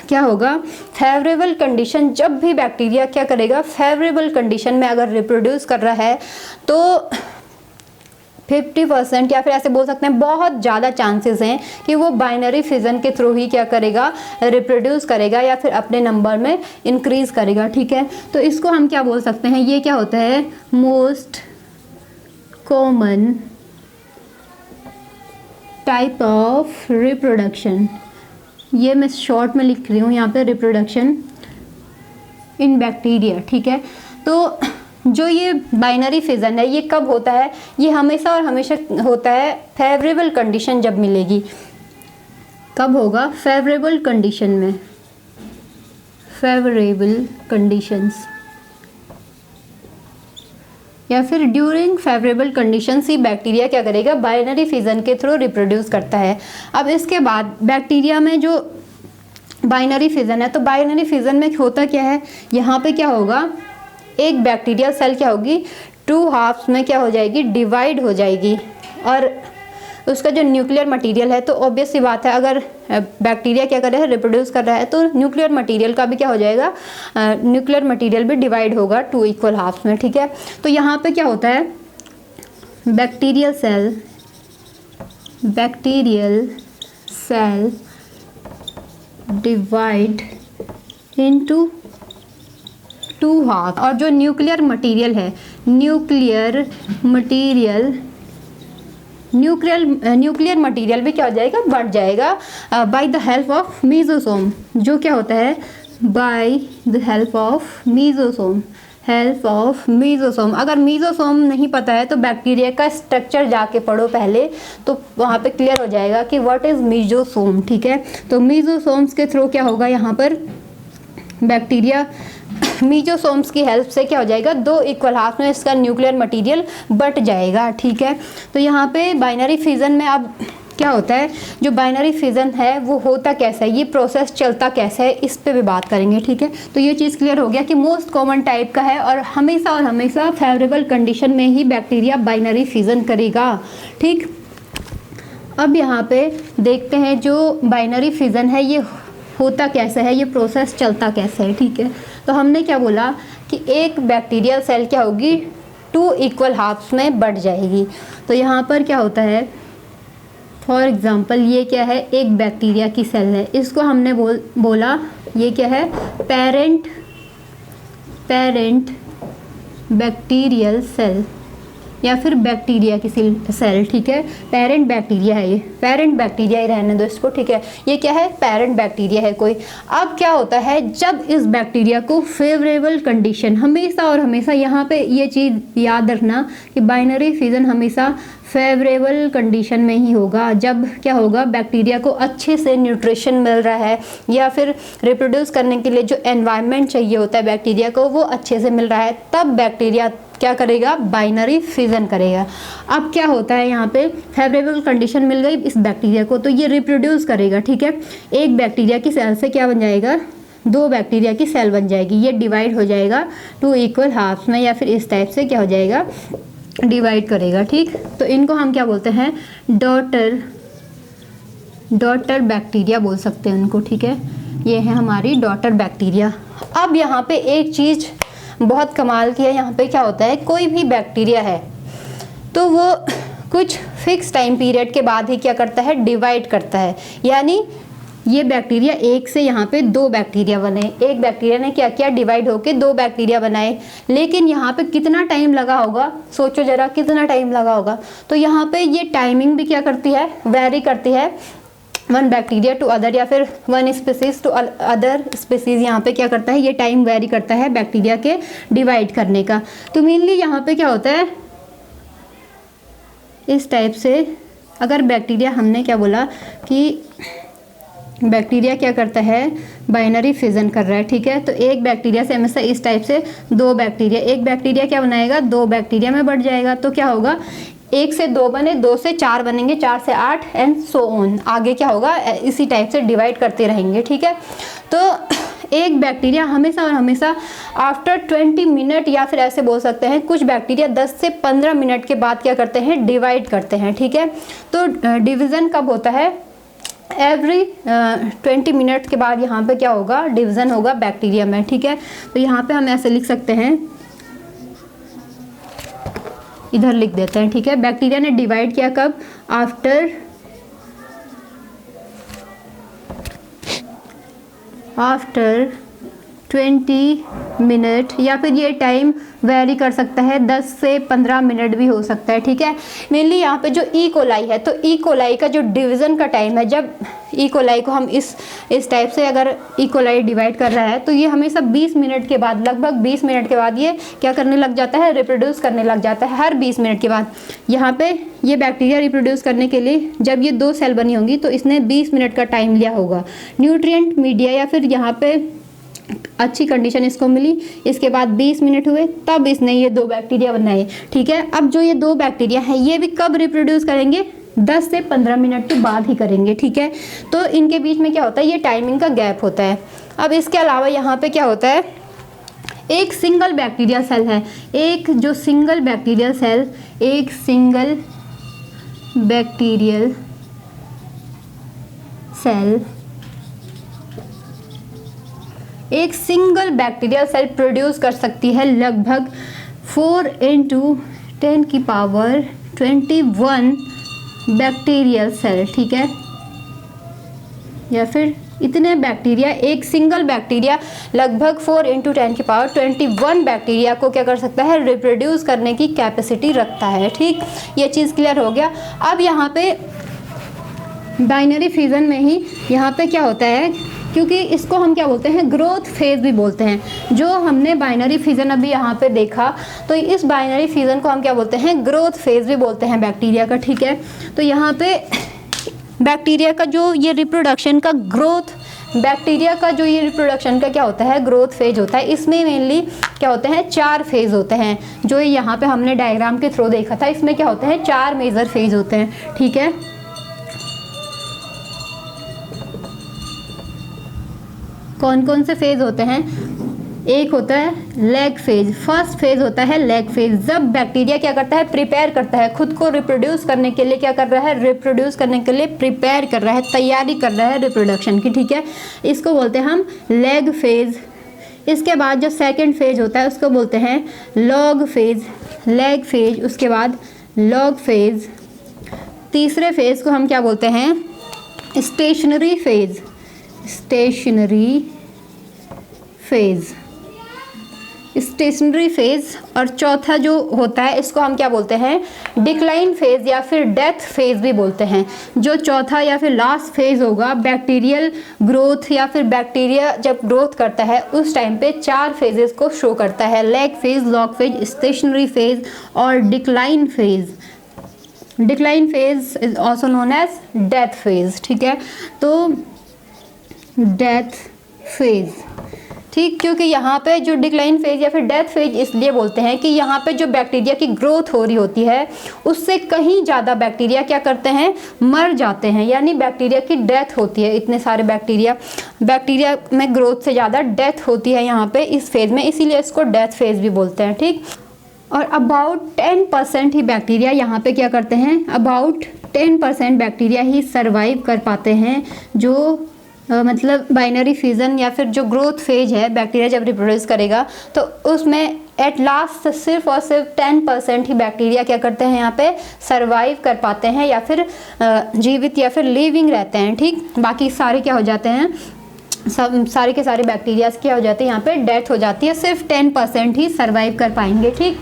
क्या होगा, फेवरेबल कंडीशन, जब भी बैक्टीरिया क्या करेगा, फेवरेबल कंडीशन में अगर रिप्रोड्यूस कर रहा है तो 50% या फिर ऐसे बोल सकते हैं बहुत ज़्यादा चांसेस हैं कि वो बाइनरी फिजन के थ्रू ही क्या करेगा, रिप्रोड्यूस करेगा या फिर अपने नंबर में इंक्रीज करेगा। ठीक है, तो इसको हम क्या बोल सकते हैं, ये क्या होता है, most common type of reproduction. ये मैं शॉर्ट में लिख रही हूँ यहाँ पे, रिप्रोडक्शन इन बैक्टीरिया। ठीक है, तो जो ये बाइनरी फिजन है ये कब होता है, ये हमेशा और हमेशा होता है फेवरेबल कंडीशन जब मिलेगी। कब होगा, फेवरेबल कंडीशन में, फेवरेबल कंडीशंस या फिर ड्यूरिंग फेवरेबल कंडीशंस ही बैक्टीरिया क्या करेगा, बाइनरी फिजन के थ्रू रिप्रोड्यूस करता है। अब इसके बाद बैक्टीरिया में जो बाइनरी फिजन है, तो बाइनरी फिजन में होता क्या है, यहाँ पे क्या होगा, एक बैक्टीरियल सेल क्या होगी, 2 हाफ्स में क्या हो जाएगी, डिवाइड हो जाएगी। और उसका जो न्यूक्लियर मटेरियल है, तो ऑब्वियस सी बात है, अगर बैक्टीरिया क्या कर रहा है, रिप्रोड्यूस कर रहा है, तो न्यूक्लियर मटेरियल का भी क्या हो जाएगा, न्यूक्लियर मटेरियल भी डिवाइड होगा 2 इक्वल हाफ्स में, ठीक है। तो यहाँ पे क्या होता है, bacterial cell divide into 2 half, और जो न्यूक्लियर मटेरियल है, न्यूक्लियर मटेरियल भी क्या हो जाएगा, बढ़ जाएगा by the help of mesosome. जो क्या होता है, by the help of mesosome. अगर मीजोसोम नहीं पता है तो बैक्टीरिया का स्ट्रक्चर जाके पढ़ो पहले, तो वहाँ पे क्लियर हो जाएगा कि व्हाट इज मीजोसोम, ठीक है। तो मीजोसोम्स के थ्रू क्या होगा, यहाँ पर बैक्टीरिया मीजोसोम्स की हेल्प से क्या हो जाएगा, 2 इक्वल हाफ में इसका न्यूक्लियर मटेरियल बट जाएगा, ठीक है। तो यहाँ पे बाइनरी फिजन में अब क्या होता है, जो बाइनरी फिजन है वो होता कैसा है, ये प्रोसेस चलता कैसा है, इस पे भी बात करेंगे, ठीक है। तो ये चीज़ क्लियर हो गया कि मोस्ट कॉमन टाइप का है और हमेशा फेवरेबल कंडीशन में ही बैक्टीरिया बाइनरी फिजन करेगा, ठीक। अब यहाँ पे देखते हैं जो बाइनरी फिजन है ये होता कैसे है, ये प्रोसेस चलता कैसे है, ठीक है। तो हमने क्या बोला कि एक बैक्टीरियल सेल क्या होगी, 2 इक्वल हाफ्स में बढ़ जाएगी। तो यहाँ पर क्या होता है, फॉर एग्जांपल ये क्या है, एक बैक्टीरिया की सेल है, इसको हमने बोला ये क्या है, पेरेंट बैक्टीरियल सेल या फिर बैक्टीरिया की सेल, ठीक है। पेरेंट बैक्टीरिया है, ये पेरेंट बैक्टीरिया ही रहने दो इसको, ठीक है। ये क्या है, पेरेंट बैक्टीरिया है कोई। अब क्या होता है, जब इस बैक्टीरिया को फेवरेबल कंडीशन, हमेशा यहाँ पे ये चीज़ याद रखना कि बाइनरी फिजन हमेशा फेवरेबल कंडीशन में ही होगा। जब क्या होगा, बैक्टीरिया को अच्छे से न्यूट्रिशन मिल रहा है या फिर रिप्रोड्यूस करने के लिए जो एनवायरनमेंट चाहिए होता है बैक्टीरिया को वो अच्छे से मिल रहा है, तब बैक्टीरिया क्या करेगा, बाइनरी फिजन करेगा। अब क्या होता है, यहाँ पे फेवरेबल कंडीशन मिल गई इस बैक्टीरिया को, तो ये रिप्रोड्यूस करेगा, ठीक है। एक बैक्टीरिया की सेल से क्या बन जाएगा, 2 बैक्टीरिया की सेल बन जाएगी, ये डिवाइड हो जाएगा 2 इक्वल हाफ्स में, या फिर इस टाइप से क्या हो जाएगा, डिवाइड करेगा, ठीक। तो इनको हम क्या बोलते हैं, डॉटर बैक्टीरिया बोल सकते हैं उनको, ठीक है। ये है हमारी डॉटर बैक्टीरिया। अब यहाँ पे एक चीज़ बहुत कमाल की है, यहाँ पे क्या होता है, कोई भी बैक्टीरिया है तो वो कुछ फिक्स टाइम पीरियड के बाद ही क्या करता है, डिवाइड करता है। यानी ये बैक्टीरिया एक से यहाँ पे 2 बैक्टीरिया बने, एक बैक्टीरिया ने क्या किया, डिवाइड होके 2 बैक्टीरिया बनाए, लेकिन यहाँ पे कितना टाइम लगा होगा, सोचो जरा कितना टाइम लगा होगा। तो यहाँ पे ये टाइमिंग भी क्या करती है, वेरी करती है, वन बैक्टीरिया टू अदर या फिर one species to other species, यहाँ पे क्या करता है, ये टाइम वेरी करता है बैक्टीरिया के डिवाइड करने का। तो मेनली यहाँ पे क्या होता है, इस टाइप से अगर बैक्टीरिया, हमने क्या बोला कि बैक्टीरिया क्या करता है, बाइनरी फिजन कर रहा है, ठीक है। तो एक बैक्टीरिया से हमेशा इस टाइप से 2 बैक्टीरिया, एक बैक्टीरिया क्या बनाएगा, 2 बैक्टीरिया में बढ़ जाएगा, तो क्या होगा, 1 से 2 बने, 2 से 4 बनेंगे, 4 से 8 एंड सो ऑन, आगे क्या होगा, इसी टाइप से डिवाइड करते रहेंगे, ठीक है। तो एक बैक्टीरिया हमेशा आफ्टर 20 मिनट या फिर ऐसे बोल सकते हैं, कुछ बैक्टीरिया 10 से 15 मिनट के बाद क्या करते हैं, डिवाइड करते हैं, ठीक है। तो डिवीज़न कब होता है, एवरी 20 मिनट के बाद यहाँ पे क्या होगा, डिवीज़न होगा बैक्टीरिया में, ठीक है। तो यहाँ पे हम ऐसे लिख सकते हैं, इधर लिख देते हैं, ठीक है। बैक्टीरिया ने डिवाइड किया कब, आफ्टर 20 मिनट, या फिर ये टाइम वेरी कर सकता है, 10 से 15 मिनट भी हो सकता है, ठीक है। मेनली यहाँ पे जो ई कोलाई है, तो ई कोलाई का जो डिवीज़न का टाइम है, जब ई कोलाई को हम इस टाइप से अगर ई कोलाई डिवाइड कर रहा है, तो ये हमेशा 20 मिनट के बाद, लगभग 20 मिनट के बाद ये क्या करने लग जाता है, रिप्रोड्यूस करने लग जाता है, हर 20 मिनट के बाद। यहाँ पे ये बैक्टीरिया रिप्रोड्यूस करने के लिए जब ये 2 सेल बनी होंगी तो इसने 20 मिनट का टाइम लिया होगा। न्यूट्रिएंट मीडिया या फिर यहाँ पे अच्छी कंडीशन इसको मिली, इसके बाद 20 मिनट हुए, तब इसने ये 2 बैक्टीरिया बनाए, ठीक है। अब जो ये 2 बैक्टीरिया हैं ये भी कब रिप्रोड्यूस करेंगे, 10 से 15 मिनट के बाद ही करेंगे, ठीक है। तो इनके बीच में क्या होता है, ये टाइमिंग का गैप होता है। अब इसके अलावा यहाँ पे क्या होता है, एक सिंगल बैक्टीरिया सेल है, एक जो सिंगल बैक्टीरियल सेल, एक सिंगल बैक्टीरियल सेल, एक सिंगल बैक्टीरियल सेल प्रोड्यूस कर सकती है लगभग 4 × 10⁻21 बैक्टीरियल सेल, ठीक है, या फिर इतने बैक्टीरिया, एक सिंगल बैक्टीरिया लगभग 4 × 10⁻21 बैक्टीरिया को क्या कर सकता है, रिप्रोड्यूस करने की कैपेसिटी रखता है। ठीक, ये चीज़ क्लियर हो गया। अब यहाँ पे बाइनरी फिजन में ही यहाँ पे क्या होता है, क्योंकि इसको हम क्या बोलते हैं, ग्रोथ फेज भी बोलते हैं। जो हमने बाइनरी फिजन अभी यहाँ पे देखा, तो इस बाइनरी फिजन को हम क्या बोलते हैं, ग्रोथ फेज भी बोलते हैं बैक्टीरिया का। ठीक है, तो यहाँ पे बैक्टीरिया का जो ये रिप्रोडक्शन का ग्रोथ, बैक्टीरिया का जो ये रिप्रोडक्शन का क्या होता है, ग्रोथ फेज होता है। इसमें मेनली क्या होते हैं, 4 फेज होते हैं, जो यहाँ पे हमने डायग्राम के थ्रू देखा था। इसमें क्या होते हैं, 4 मेजर फेज होते हैं। ठीक है, कौन कौन से फेज होते हैं, एक होता है लेग फेज। फर्स्ट फेज होता है लेग फेज, जब बैक्टीरिया क्या करता है, प्रिपेयर करता है खुद को रिप्रोड्यूस करने के लिए, क्या कर रहा है, रिप्रोड्यूस करने के लिए प्रिपेयर कर रहा है, तैयारी कर रहा है रिप्रोडक्शन की। ठीक है, इसको बोलते हैं हम लेग फेज। इसके बाद जो सेकंड फेज होता है उसको बोलते हैं लॉग फेज, लेग फेज, उसके बाद लॉग फेज। तीसरे फेज को हम क्या बोलते हैं, stationary phase, stationary phase, stationary phase. और चौथा जो होता है इसको हम क्या बोलते हैं, डिक्लाइन फेज या फिर डेथ फेज भी बोलते हैं। जो चौथा या फिर लास्ट फेज होगा बैक्टीरियल ग्रोथ, या फिर बैक्टीरिया जब ग्रोथ करता है उस टाइम पे 4 फेजेस को शो करता है, lag phase, log phase, stationary phase और decline phase. Decline phase is also known as death phase. ठीक है, तो डेथ फेज, ठीक, क्योंकि यहाँ पे जो डिक्लाइन फेज या फिर डेथ फेज इसलिए बोलते हैं कि यहाँ पे जो बैक्टीरिया की ग्रोथ हो रही होती है उससे कहीं ज़्यादा बैक्टीरिया क्या करते हैं, मर जाते हैं, यानी बैक्टीरिया की डेथ होती है। इतने सारे बैक्टीरिया में ग्रोथ से ज़्यादा डेथ होती है यहाँ पे इस फेज में, इसीलिए इसको डेथ फेज भी बोलते हैं। ठीक, और अबाउट 10% ही बैक्टीरिया यहाँ पे क्या करते हैं, अबाउट 10% बैक्टीरिया ही सर्वाइव कर पाते हैं, जो मतलब बाइनरी फिजन या फिर जो ग्रोथ फेज है, बैक्टीरिया जब रिप्रोड्यूस करेगा तो उसमें एट लास्ट सिर्फ और सिर्फ 10% ही बैक्टीरिया क्या करते हैं, यहाँ पे सर्वाइव कर पाते हैं या फिर जीवित या फिर लिविंग रहते हैं। ठीक, बाकी सारे क्या हो जाते हैं, सब सारे के सारे बैक्टीरियाज क्या हो जाते हैं, यहाँ पे डेथ हो जाती है, सिर्फ 10% ही सर्वाइव कर पाएंगे। ठीक,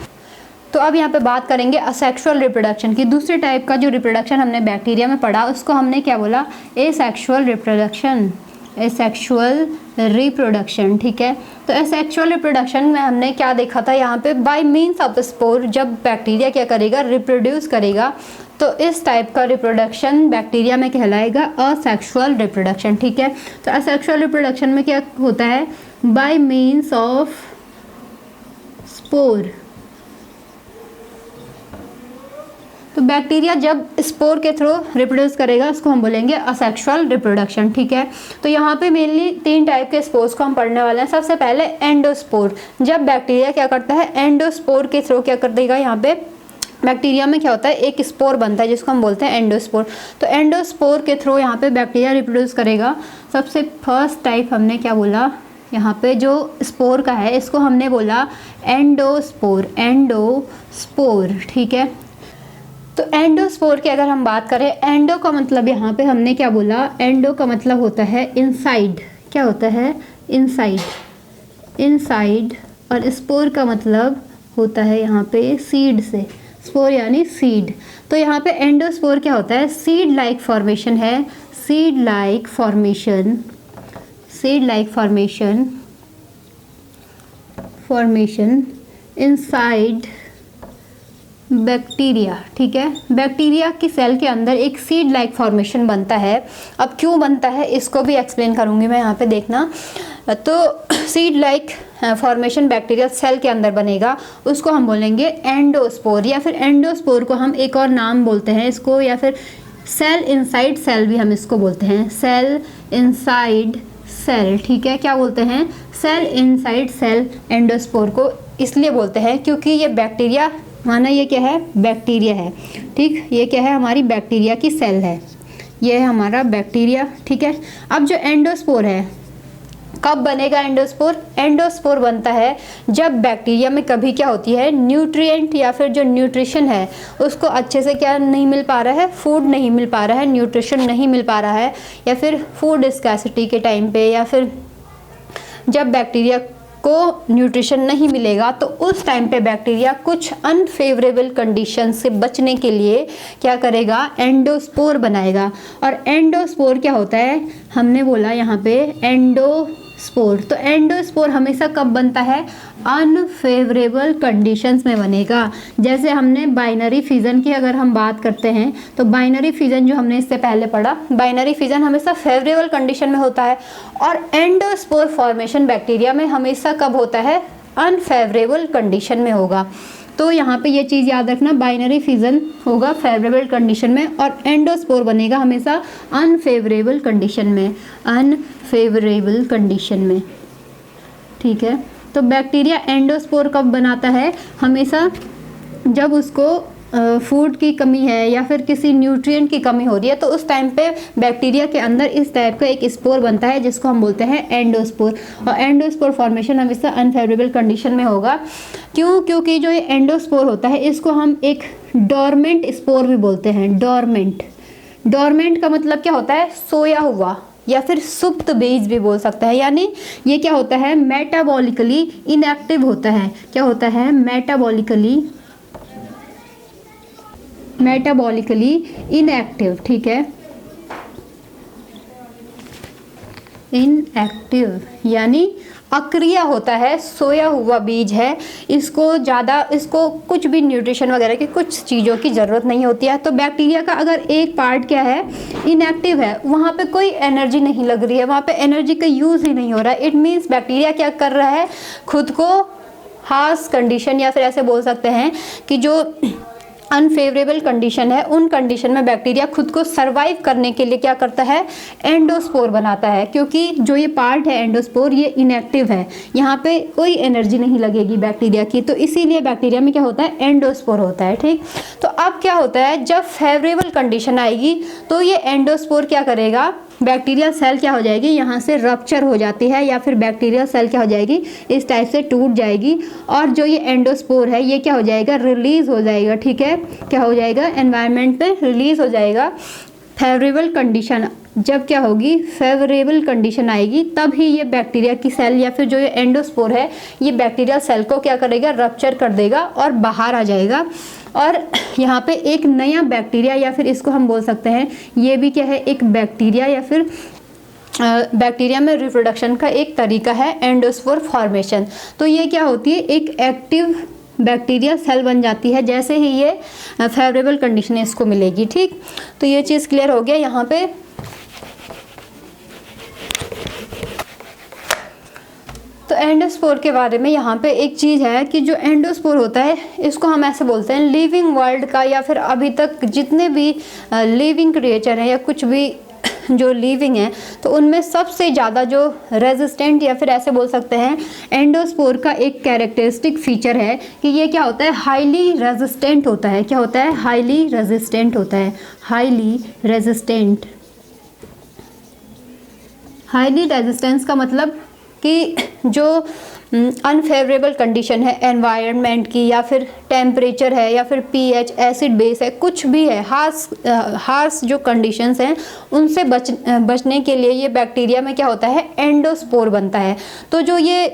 तो अब यहाँ पे बात करेंगे असेक्सुअल रिप्रोडक्शन की। दूसरे टाइप का जो रिप्रोडक्शन हमने बैक्टीरिया में पढ़ा उसको हमने क्या बोला, एसेक्सुअल रिप्रोडक्शन, एसेक्सुअल रिप्रोडक्शन। ठीक है, तो एसेक्सुअल रिप्रोडक्शन में हमने क्या देखा था, यहाँ पे bye means of the spore, जब बैक्टीरिया क्या करेगा, रिप्रोड्यूस करेगा, तो इस टाइप का रिप्रोडक्शन बैक्टीरिया में कहलाएगा असेक्सुअल रिप्रोडक्शन। ठीक है, तो असेक्सुअल रिप्रोडक्शन में क्या होता है, बाय मीन्स ऑफ स्पोर। तो बैक्टीरिया जब स्पोर के थ्रू रिप्रोड्यूस करेगा उसको हम बोलेंगे असेक्सुअल रिप्रोडक्शन। ठीक है, तो यहाँ पे मेनली 3 टाइप के स्पोर्स को हम पढ़ने वाले हैं। सबसे पहले एंडोस्पोर, जब बैक्टीरिया क्या करता है, एंडोस्पोर के थ्रू क्या कर देगा, यहाँ पे बैक्टीरिया में क्या होता है, एक स्पोर बनता है जिसको हम बोलते हैं एंडोस्पोर। तो एंडोस्पोर के थ्रू यहाँ पे बैक्टीरिया रिप्रोड्यूस करेगा। सबसे फर्स्ट टाइप हमने क्या बोला, यहाँ पे जो स्पोर का है इसको हमने बोला एंडोस्पोर, एंडोस्पोर। ठीक है, तो एंडोस्पोर की अगर हम बात करें, एंडो का मतलब यहाँ पे हमने क्या बोला, एंडो का मतलब होता है इनसाइड, क्या होता है, इनसाइड, इनसाइड, और स्पोर का मतलब होता है यहाँ पे सीड से, स्पोर यानी सीड। तो यहाँ पे एंडोस्पोर क्या होता है, सीड लाइक फॉर्मेशन है, seed like formation, seed like formation, formation inside bacteria. ठीक है, बैक्टीरिया की सेल के अंदर एक सीड लाइक फॉर्मेशन बनता है। अब क्यों बनता है इसको भी एक्सप्लेन करूँगी मैं, यहाँ पे देखना। तो seed like formation bacteria cell के अंदर बनेगा, उसको हम बोलेंगे एंडोस्पोर, या फिर एंडोस्पोर को हम एक और नाम बोलते हैं इसको, या फिर सेल इनसाइड सेल भी हम इसको बोलते हैं, सेल इनसाइड सेल। ठीक है, क्या बोलते हैं, सेल इनसाइड सेल एंडोस्पोर को इसलिए बोलते हैं क्योंकि ये बैक्टीरिया, माना ये क्या है, बैक्टीरिया है, ठीक, ये क्या है, हमारी बैक्टीरिया की सेल है, ये है हमारा बैक्टीरिया, ठीक है। अब जो एंडोस्पोर है, कब बनेगा एंडोस्पोर? एंडोस्पोर बनता है जब बैक्टीरिया में कभी क्या होती है, न्यूट्रिएंट या फिर जो न्यूट्रिशन है उसको अच्छे से क्या नहीं मिल पा रहा है, फूड नहीं मिल पा रहा है, न्यूट्रिशन नहीं मिल पा रहा है, या फिर फूड स्कैसिटी के टाइम पे, या फिर जब बैक्टीरिया को न्यूट्रिशन नहीं मिलेगा तो उस टाइम पे बैक्टीरिया कुछ अनफेवरेबल कंडीशन से बचने के लिए क्या करेगा, एंडोस्पोर बनाएगा। और एंडोस्पोर क्या होता है, हमने बोला यहाँ पे एंडोस्पोर, तो एंडोस्पोर हमेशा कब बनता है, अनफेवरेबल कंडीशंस में बनेगा। जैसे हमने बाइनरी फिजन की अगर हम बात करते हैं तो बाइनरी फिजन जो हमने इससे पहले पढ़ा, बाइनरी फिजन हमेशा फेवरेबल कंडीशन में होता है, और एंडोस्पोर फॉर्मेशन बैक्टीरिया में हमेशा कब होता है, अनफेवरेबल कंडीशन में होगा। तो यहाँ पे ये चीज़ याद रखना, बाइनरी फिजन होगा फेवरेबल कंडीशन में और एंडोस्पोर बनेगा हमेशा अनफेवरेबल कंडीशन में, अनफेवरेबल कंडीशन में, ठीक है। तो बैक्टीरिया एंडोस्पोर कब बनाता है, हमेशा जब उसको फूड की कमी है या फिर किसी न्यूट्रिएंट की कमी हो रही है, तो उस टाइम पे बैक्टीरिया के अंदर इस टाइप का एक स्पोर बनता है जिसको हम बोलते हैं एंडोस्पोर। और एंडोस्पोर फॉर्मेशन हमेशा अनफेवरेबल कंडीशन में होगा। क्यों? क्योंकि जो ये एंडोस्पोर होता है इसको हम एक डोरमेंट स्पोर भी बोलते हैं। डोरमेंट, डोरमेंट का मतलब क्या होता है, सोया हुआ या फिर सुप्त बीज भी बोल सकते हैं। यानी ये क्या होता है, मेटाबॉलिकली इनएक्टिव होता है। क्या होता है, मेटाबॉलिकली इनएक्टिव, ठीक है, इनएक्टिव यानी अक्रिय होता है, सोया हुआ बीज है, इसको कुछ भी न्यूट्रिशन वगैरह की कुछ चीज़ों की ज़रूरत नहीं होती है। तो बैक्टीरिया का अगर एक पार्ट क्या है, इनएक्टिव है, वहाँ पे कोई एनर्जी नहीं लग रही है, वहाँ पे एनर्जी का यूज़ ही नहीं हो रहा है, इट मीन्स बैक्टीरिया क्या कर रहा है, खुद को हार्श कंडीशन या फिर ऐसे बोल सकते हैं कि जो अनफेवरेबल कंडीशन है उन कंडीशन में बैक्टीरिया खुद को सरवाइव करने के लिए क्या करता है, एंडोस्पोर बनाता है। क्योंकि जो ये पार्ट है एंडोस्पोर ये इनएक्टिव है, यहाँ पे कोई एनर्जी नहीं लगेगी बैक्टीरिया की, तो इसीलिए बैक्टीरिया में क्या होता है, एंडोस्पोर होता है, ठीक। तो अब क्या होता है, जब फेवरेबल कंडीशन आएगी तो ये एंडोस्पोर क्या करेगा, बैक्टीरियल सेल क्या हो जाएगी, यहाँ से रप्चर हो जाती है या फिर बैक्टीरियल सेल क्या हो जाएगी, इस टाइप से टूट जाएगी और जो ये एंडोस्पोर है ये क्या हो जाएगा, रिलीज हो जाएगा, ठीक है, क्या हो जाएगा, एनवायरनमेंट पे रिलीज हो जाएगा। फेवरेबल कंडीशन जब क्या होगी, फेवरेबल कंडीशन आएगी तब ही ये बैक्टीरिया की सेल या फिर जो ये एंडोस्पोर है ये बैक्टीरियल सेल को क्या करेगा, रप्चर कर देगा और बाहर आ जाएगा। और यहाँ पे एक नया बैक्टीरिया या फिर इसको हम बोल सकते हैं ये भी क्या है, एक बैक्टीरिया या फिर बैक्टीरिया में रिप्रोडक्शन का एक तरीका है एंडोस्पोर फॉर्मेशन। तो ये क्या होती है, एक एक्टिव बैक्टीरिया सेल बन जाती है जैसे ही ये फेवरेबल कंडीशन इसको मिलेगी, ठीक। तो ये चीज़ क्लियर हो गया यहाँ पे। तो एंडोस्पोर के बारे में यहाँ पे एक चीज़ है कि जो एंडोस्पोर होता है इसको हम ऐसे बोलते हैं लिविंग वर्ल्ड का या फिर अभी तक जितने भी लिविंग क्रिएचर हैं या कुछ भी जो लिविंग है तो उनमें सबसे ज़्यादा जो रेजिस्टेंट या फिर ऐसे बोल सकते हैं एंडोस्पोर का एक कैरेक्टरिस्टिक फीचर है कि ये क्या होता है, हाईली रेजिस्टेंट होता है। क्या होता है, हाईली रेजिस्टेंट होता है, हाईली रेजिस्टेंट। हाईली रेजिस्टेंस का मतलब कि जो अनफेवरेबल कंडीशन है एनवायरनमेंट की या फिर टेम्परेचर है या फिर पीएच, एसिड बेस है, कुछ भी है, हार्श जो कंडीशंस हैं उनसे बचने के लिए ये बैक्टीरिया में क्या होता है, एंडोस्पोर बनता है। तो जो ये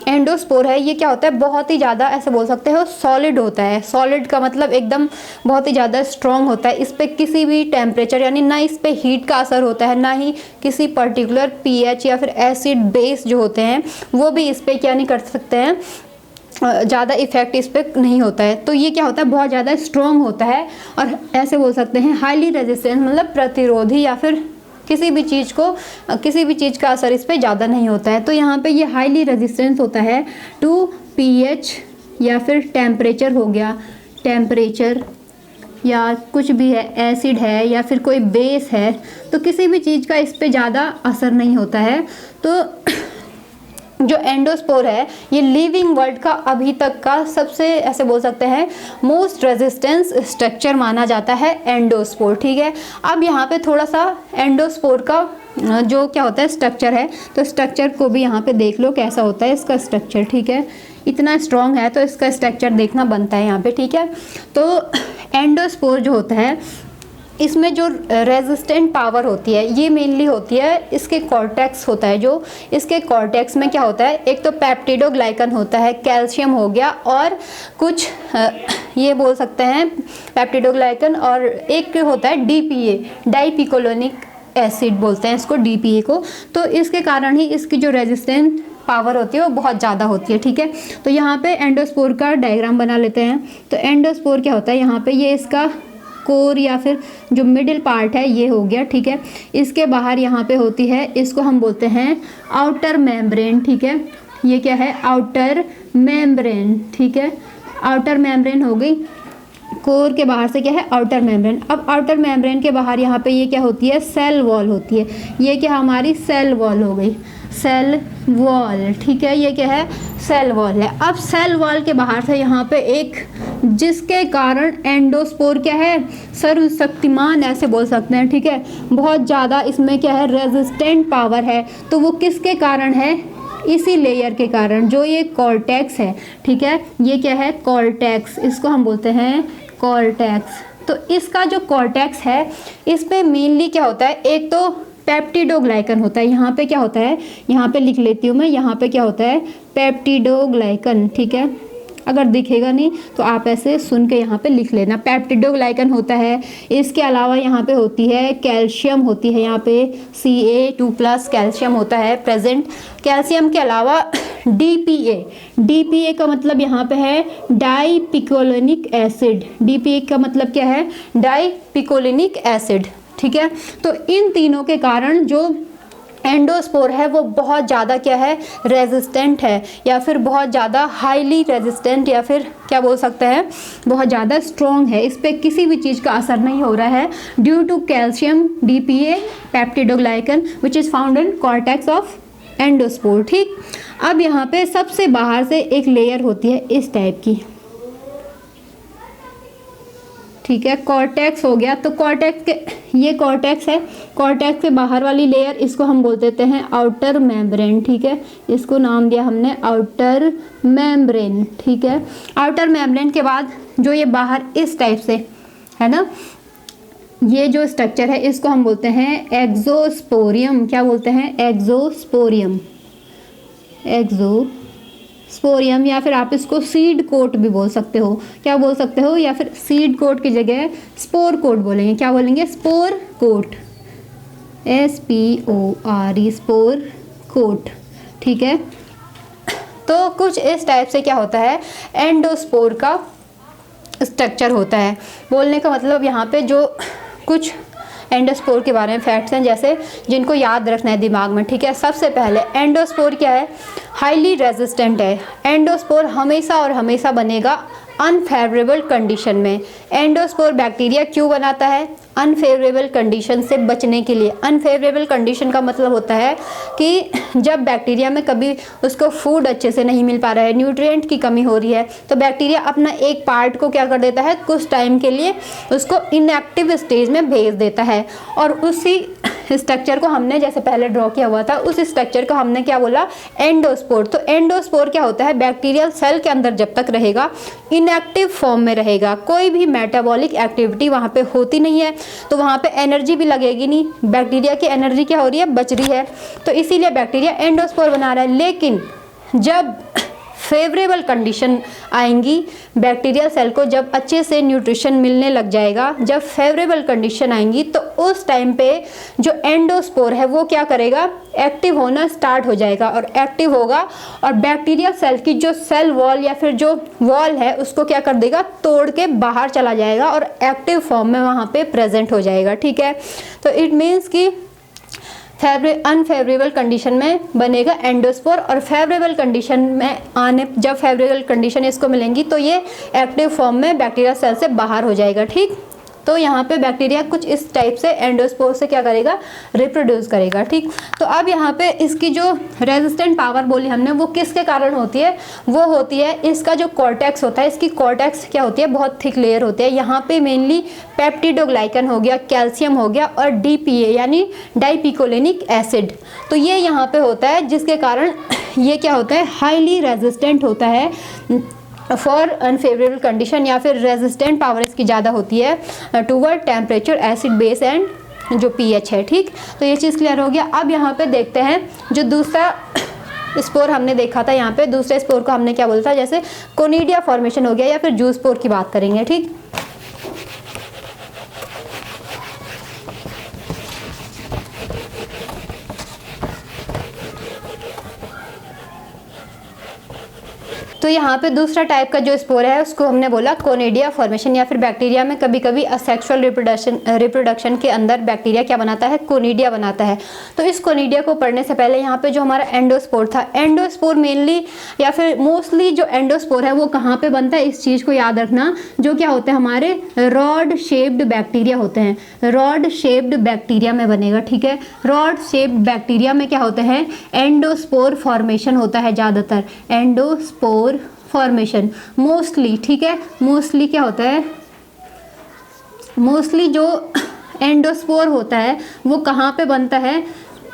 एंडोस्पोर है ये क्या होता है, बहुत ही ज़्यादा ऐसे बोल सकते हो सॉलिड होता है। सॉलिड का मतलब एकदम बहुत ही ज़्यादा स्ट्रॉन्ग होता है, इस पर किसी भी टेम्परेचर यानी ना इस पर हीट का असर होता है ना ही किसी पर्टिकुलर पीएच या फिर एसिड बेस जो होते हैं वो भी इस पर क्या नहीं कर सकते हैं, ज़्यादा इफेक्ट इस पर नहीं होता है। तो ये क्या होता है, बहुत ज़्यादा स्ट्रॉन्ग होता है और ऐसे बोल सकते हैं हाईली रेजिस्टेंस मतलब प्रतिरोधी या फिर किसी भी चीज़ का असर इस पर ज़्यादा नहीं होता है। तो यहाँ पे ये हाईली रेजिस्टेंस होता है टू पीएच या फिर टेम्परेचर हो गया, टेम्परेचर या कुछ भी है, एसिड है या फिर कोई बेस है, तो किसी भी चीज़ का इस पर ज़्यादा असर नहीं होता है। तो जो एंडोस्पोर है ये लिविंग वर्ल्ड का अभी तक का सबसे ऐसे बोल सकते हैं मोस्ट रेजिस्टेंस स्ट्रक्चर माना जाता है एंडोस्पोर। ठीक है, अब यहाँ पे थोड़ा सा एंडोस्पोर का जो क्या होता है स्ट्रक्चर है, तो स्ट्रक्चर को भी यहाँ पे देख लो कैसा होता है इसका स्ट्रक्चर। ठीक है, इतना स्ट्रॉन्ग है तो इसका स्ट्रक्चर देखना बनता है यहाँ पे। ठीक है, तो एंडोस्पोर जो होता है इसमें जो रेजिस्टेंट पावर होती है ये मेनली होती है इसके कॉर्टेक्स होता है। जो इसके कॉर्टेक्स में क्या होता है, एक तो पेप्टिडोग्लाइकन होता है, कैल्शियम हो गया, और कुछ ये बोल सकते हैं पेप्टिडोग्लाइकन, और एक होता है डीपीए, डाइपिकोलोनिक एसिड बोलते हैं इसको, डीपीए को। तो इसके कारण ही इसकी जो रेजिस्टेंट पावर होती है वो बहुत ज़्यादा होती है। ठीक है, तो यहाँ पे एंडोस्पोर का डायग्राम बना लेते हैं। तो एंडोस्पोर क्या होता है, यहाँ पे ये इसका कोर या फिर जो मिडिल पार्ट है ये हो गया। ठीक है, इसके बाहर यहाँ पे होती है, इसको हम बोलते हैं आउटर मेम्ब्रेन। ठीक है, ये क्या है, आउटर मेम्ब्रेन। ठीक है, आउटर मेम्ब्रेन हो गई, कोर के बाहर से क्या है आउटर मेम्ब्रेन। अब आउटर मेम्ब्रेन के बाहर यहाँ पे ये क्या होती है, सेल वॉल होती है। ये क्या हमारी सेल वॉल हो गई, सेल वॉल। ठीक है, ये क्या है, सेल वॉल है। अब सेल वॉल के बाहर से यहाँ पे एक, जिसके कारण एंडोस्पोर क्या है, सर्वशक्तिमान ऐसे बोल सकते हैं। ठीक है, बहुत ज़्यादा इसमें क्या है, रेजिस्टेंट पावर है। तो वो किसके कारण है, इसी लेयर के कारण, जो ये कॉर्टेक्स है। ठीक है, ये क्या है, कॉर्टेक्स, इसको हम बोलते हैं कॉर्टेक्स। तो इसका जो कॉर्टेक्स है इसमें मेनली क्या होता है, एक तो पेप्टिडोग्लाइकन होता है। यहाँ पे क्या होता है, यहाँ पे लिख लेती हूँ मैं, यहाँ पे क्या होता है, पेप्टिडोग्लाइकन। ठीक है, अगर दिखेगा नहीं तो आप ऐसे सुन के यहाँ पे लिख लेना, पेप्टिडोग्लाइकन होता है। इसके अलावा यहाँ पे होती है कैल्शियम होती है, यहाँ पे Ca2+ कैल्शियम होता है प्रेजेंट। कैल्शियम के अलावा डीपीए, डीपीए का मतलब यहाँ पे है डाइपिकोलिनिक एसिड। डीपीए का मतलब क्या है, डाइपिकोलिनिक एसिड। ठीक है, तो इन तीनों के कारण जो एंडोस्पोर है वो बहुत ज़्यादा क्या है, रेजिस्टेंट है, या फिर बहुत ज़्यादा हाईली रेजिस्टेंट, या फिर क्या बोल सकते हैं बहुत ज़्यादा स्ट्रॉन्ग है। इस पर किसी भी चीज़ का असर नहीं हो रहा है due to calcium, DPA, peptidoglycan which is found in cortex of endospore. ठीक, अब यहाँ पे सबसे बाहर से एक लेयर होती है इस टाइप की। ठीक है, कॉर्टेक्स हो गया। तो कॉर्टेक्स के, ये कॉर्टेक्स है, कॉर्टेक्स के बाहर वाली लेयर इसको हम बोल देते हैं आउटर मेम्ब्रेन। ठीक है, इसको नाम दिया हमने आउटर मेम्ब्रेन। ठीक है, आउटर मेम्ब्रेन के बाद जो ये बाहर इस टाइप से है ना, ये जो स्ट्रक्चर है इसको हम बोलते हैं एक्सोस्पोरियम। क्या बोलते हैं, एक्सोस्पोरियम, एक्सोस्पोरियम, या फिर आप इसको सीड कोट भी बोल सकते हो। क्या बोल सकते हो, या फिर सीड कोट की जगह स्पोर कोट बोलेंगे। क्या बोलेंगे, spore coat, SPORE, spore coat. ठीक है, तो कुछ इस टाइप से क्या होता है, एंडोस्पोर का स्ट्रक्चर होता है। बोलने का मतलब यहाँ पे जो कुछ एंडोस्पोर के बारे में फैक्ट्स हैं जैसे जिनको याद रखना है दिमाग में। ठीक है, सबसे पहले एंडोस्पोर क्या है, हाईली रेजिस्टेंट है। एंडोस्पोर हमेशा और हमेशा बनेगा अनफेवरेबल कंडीशन में। एंडोस्पोर बैक्टीरिया क्यों बनाता है, अनफेवरेबल कंडीशन से बचने के लिए। अनफेवरेबल कंडीशन का मतलब होता है कि जब बैक्टीरिया में कभी उसको फूड अच्छे से नहीं मिल पा रहा है, न्यूट्रिएंट की कमी हो रही है, तो बैक्टीरिया अपना एक पार्ट को क्या कर देता है, कुछ टाइम के लिए उसको इनएक्टिव स्टेज में भेज देता है। और उसी स्ट्रक्चर को हमने जैसे पहले ड्रॉ किया हुआ था, उस स्ट्रक्चर को हमने क्या बोला, एंडोस्पोर। तो एंडोस्पोर क्या होता है, बैक्टीरियल सेल के अंदर जब तक रहेगा इनएक्टिव फॉर्म में रहेगा, कोई भी मेटाबॉलिक एक्टिविटी वहाँ पे होती नहीं है, तो वहाँ पे एनर्जी भी लगेगी नहीं। बैक्टीरिया की एनर्जी क्या हो रही है, बच रही है, तो इसीलिए बैक्टीरिया एंडोस्पोर बना रहा है। लेकिन जब फेवरेबल कंडीशन आएंगी, बैक्टीरियल सेल को जब अच्छे से न्यूट्रिशन मिलने लग जाएगा, जब फेवरेबल कंडीशन आएंगी, तो उस टाइम पे जो एंडोस्पोर है वो क्या करेगा, एक्टिव होना स्टार्ट हो जाएगा। और एक्टिव होगा और बैक्टीरियल सेल की जो सेल वॉल या फिर जो वॉल है उसको क्या कर देगा, तोड़ के बाहर चला जाएगा और एक्टिव फॉर्म में वहाँ पे प्रेजेंट हो जाएगा। ठीक है, तो इट मीन्स कि अनफेवरेबल कंडीशन में बनेगा एंडोस्पोर, और फेवरेबल कंडीशन में आने, जब फेवरेबल कंडीशन इसको मिलेंगी तो ये एक्टिव फॉर्म में बैक्टीरियल सेल से बाहर हो जाएगा। ठीक, तो यहाँ पे बैक्टीरिया कुछ इस टाइप से एंडोस्पोर से क्या करेगा, रिप्रोड्यूस करेगा। ठीक, तो अब यहाँ पे इसकी जो रेजिस्टेंट पावर बोली हमने वो किसके कारण होती है, वो होती है इसका जो कॉर्टेक्स होता है, इसकी कॉर्टेक्स क्या होती है, बहुत थिक लेयर होती है। यहाँ पे मेनली पेप्टिडोग्लाइकन हो गया, कैल्शियम हो गया और डीपीए यानी डाइपिकोलेनिक एसिड, तो ये यहाँ पे होता है, जिसके कारण ये क्या होता है, हाईली रेजिस्टेंट होता है फॉर अनफेवरेबल कंडीशन, या फिर रेजिस्टेंट पावर इसकी ज़्यादा होती है toward temperature, acid base and जो पीएच है। ठीक, तो ये चीज़ क्लियर हो गया। अब यहाँ पे देखते हैं जो दूसरा स्पोर हमने देखा था, यहाँ पे दूसरे स्पोर को हमने क्या बोला था, जैसे कोनिडिया फॉर्मेशन हो गया या फिर जूस्पोर की बात करेंगे। ठीक, तो यहाँ पे दूसरा टाइप का जो स्पोर है उसको हमने बोला कोनिडिया फॉर्मेशन, या फिर बैक्टीरिया में कभी कभी असेक्सुअल रिप्रोडक्शन के अंदर बैक्टीरिया क्या बनाता है, कोनिडिया बनाता है। तो इस कोनिडिया को पढ़ने से पहले यहाँ पे जो हमारा एंडोस्पोर था, एंडोस्पोर मेनली या फिर मोस्टली जो एंडोस्पोर है वो कहाँ पे बनता है, इस चीज़ को याद रखना, जो क्या होते हैं हमारे रॉड शेप्ड बैक्टीरिया होते हैं, रॉड शेप्ड बैक्टीरिया में बनेगा। ठीक है, रॉड शेप्ड बैक्टीरिया में क्या होते हैं, एंडोस्पोर फॉर्मेशन होता है ज़्यादातर, एंडोस्पोर फॉर्मेशन मोस्टली। ठीक है, मोस्टली क्या होता है, मोस्टली जो एंडोस्पोर होता है वो कहाँ पे बनता है,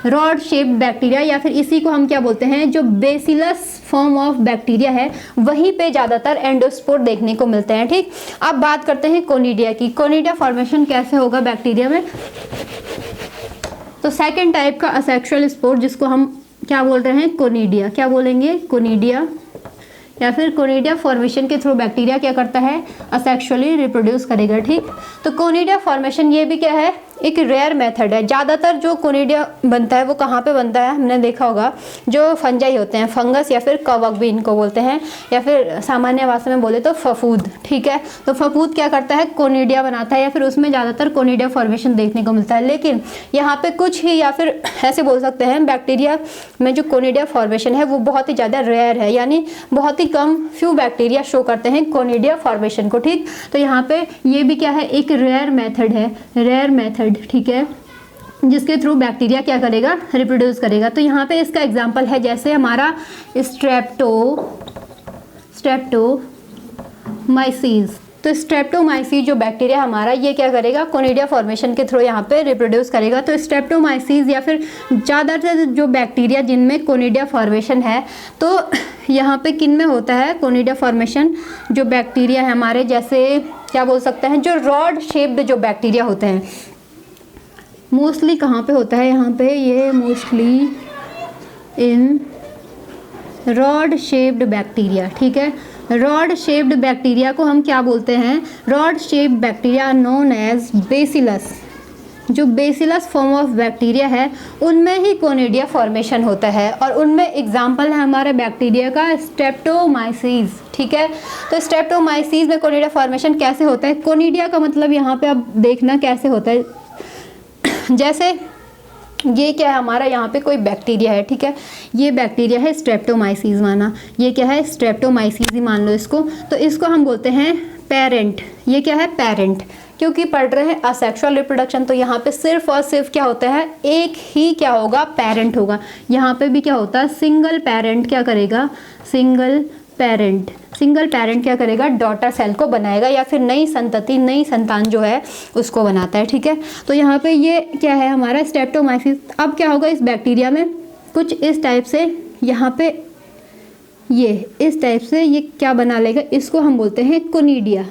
रॉड शेप्ड बैक्टीरिया, या फिर इसी को हम क्या बोलते हैं, जो बेसिलस फॉर्म ऑफ बैक्टीरिया है वहीं पे ज़्यादातर एंडोस्पोर देखने को मिलते हैं। ठीक, अब बात करते हैं कोनिडिया की। कोनिडिया फॉर्मेशन कैसे होगा बैक्टीरिया में, तो सेकेंड टाइप का असेक्सुअल स्पोर जिसको हम क्या बोल रहे हैं, कोनिडिया, क्या बोलेंगे, कोनिडिया, या फिर कोनिडिया फॉर्मेशन के थ्रू बैक्टीरिया क्या करता है, असेक्सुअली रिप्रोड्यूस करेगा। ठीक, तो कोनिडिया फॉर्मेशन ये भी क्या है, एक रेयर मेथड है। ज़्यादातर जो कोनिडिया बनता है वो कहाँ पे बनता है, हमने देखा होगा जो फंजाई होते हैं, फंगस या फिर कवक भी इनको बोलते हैं, या फिर सामान्य भाषा में बोले तो फफूद। ठीक है, तो फफूद क्या करता है, कोनिडिया बनाता है, या फिर उसमें ज़्यादातर कोनिडिया फॉर्मेशन देखने को मिलता है। लेकिन यहाँ पे कुछ ही, या फिर ऐसे बोल सकते हैं बैक्टीरिया में जो कोनिडिया फॉर्मेशन है वो बहुत ही ज़्यादा रेयर है, यानी बहुत ही कम फ्यू बैक्टीरिया शो करते हैं कोनिडिया फॉर्मेशन को। ठीक, तो यहाँ पे ये भी क्या है, एक रेयर मेथड है, रेयर मेथड। ठीक है, जिसके थ्रू बैक्टीरिया क्या करेगा, रिप्रोड्यूस करेगा। तो यहाँ पे इसका एग्जांपल है जैसे हमारा स्ट्रेप्टोमाइसीस। तो स्ट्रेप्टोमाइसीस जो बैक्टीरिया हमारा ये क्या करेगा, कोनिडिया फॉर्मेशन के थ्रू यहाँ पे रिप्रोड्यूस करेगा। तो स्ट्रेप्टोमाइसीस या फिर ज़्यादातर जो बैक्टीरिया जिनमें कोनिडिया फॉर्मेशन है, तो यहाँ पे किन में होता है कोनिडिया फॉर्मेशन, जो बैक्टीरिया है हमारे, जैसे क्या बोल सकते हैं, जो रॉड शेप्ड जो बैक्टीरिया होते हैं, मोस्टली कहाँ पे होता है, यहाँ पे ये mostly in rod shaped bacteria. ठीक है, रॉड शेप्ड बैक्टीरिया को हम क्या बोलते हैं, rod shaped bacteria known as bacillus. जो बेसिलस फॉर्म ऑफ बैक्टीरिया है उनमें ही कोनिडिया फॉर्मेशन होता है, और उनमें एग्जाम्पल है हमारे बैक्टीरिया का स्ट्रेप्टोमाइसीस। ठीक है, तो स्ट्रेप्टोमाइसीस में कोनिडिया फॉर्मेशन कैसे होता है, कोनिडिया का मतलब यहाँ पे अब देखना कैसे होता है, जैसे ये क्या है हमारा, यहाँ पे कोई बैक्टीरिया है। ठीक है, ये बैक्टीरिया है स्ट्रेप्टोमाइसीस माना, ये क्या है, स्ट्रेप्टोमाइसीस ही मान लो इसको, तो इसको हम बोलते हैं पेरेंट। ये क्या है, पेरेंट, क्योंकि पढ़ रहे हैं असेक्सुअल रिप्रोडक्शन, तो यहाँ पे सिर्फ और सिर्फ क्या होता है, एक ही क्या होगा, पेरेंट होगा। यहाँ पे भी क्या होता है, सिंगल पेरेंट क्या करेगा, सिंगल पेरेंट क्या करेगा, डॉटर सेल को बनाएगा, या फिर नई संतति, नई संतान जो है उसको बनाता है। ठीक है, तो यहाँ पे ये क्या है हमारा स्ट्रेप्टोमाइसीस। अब क्या होगा इस बैक्टीरिया में, कुछ इस टाइप से, यहाँ पे ये इस टाइप से ये क्या बना लेगा, इसको हम बोलते हैं कोनिडिया।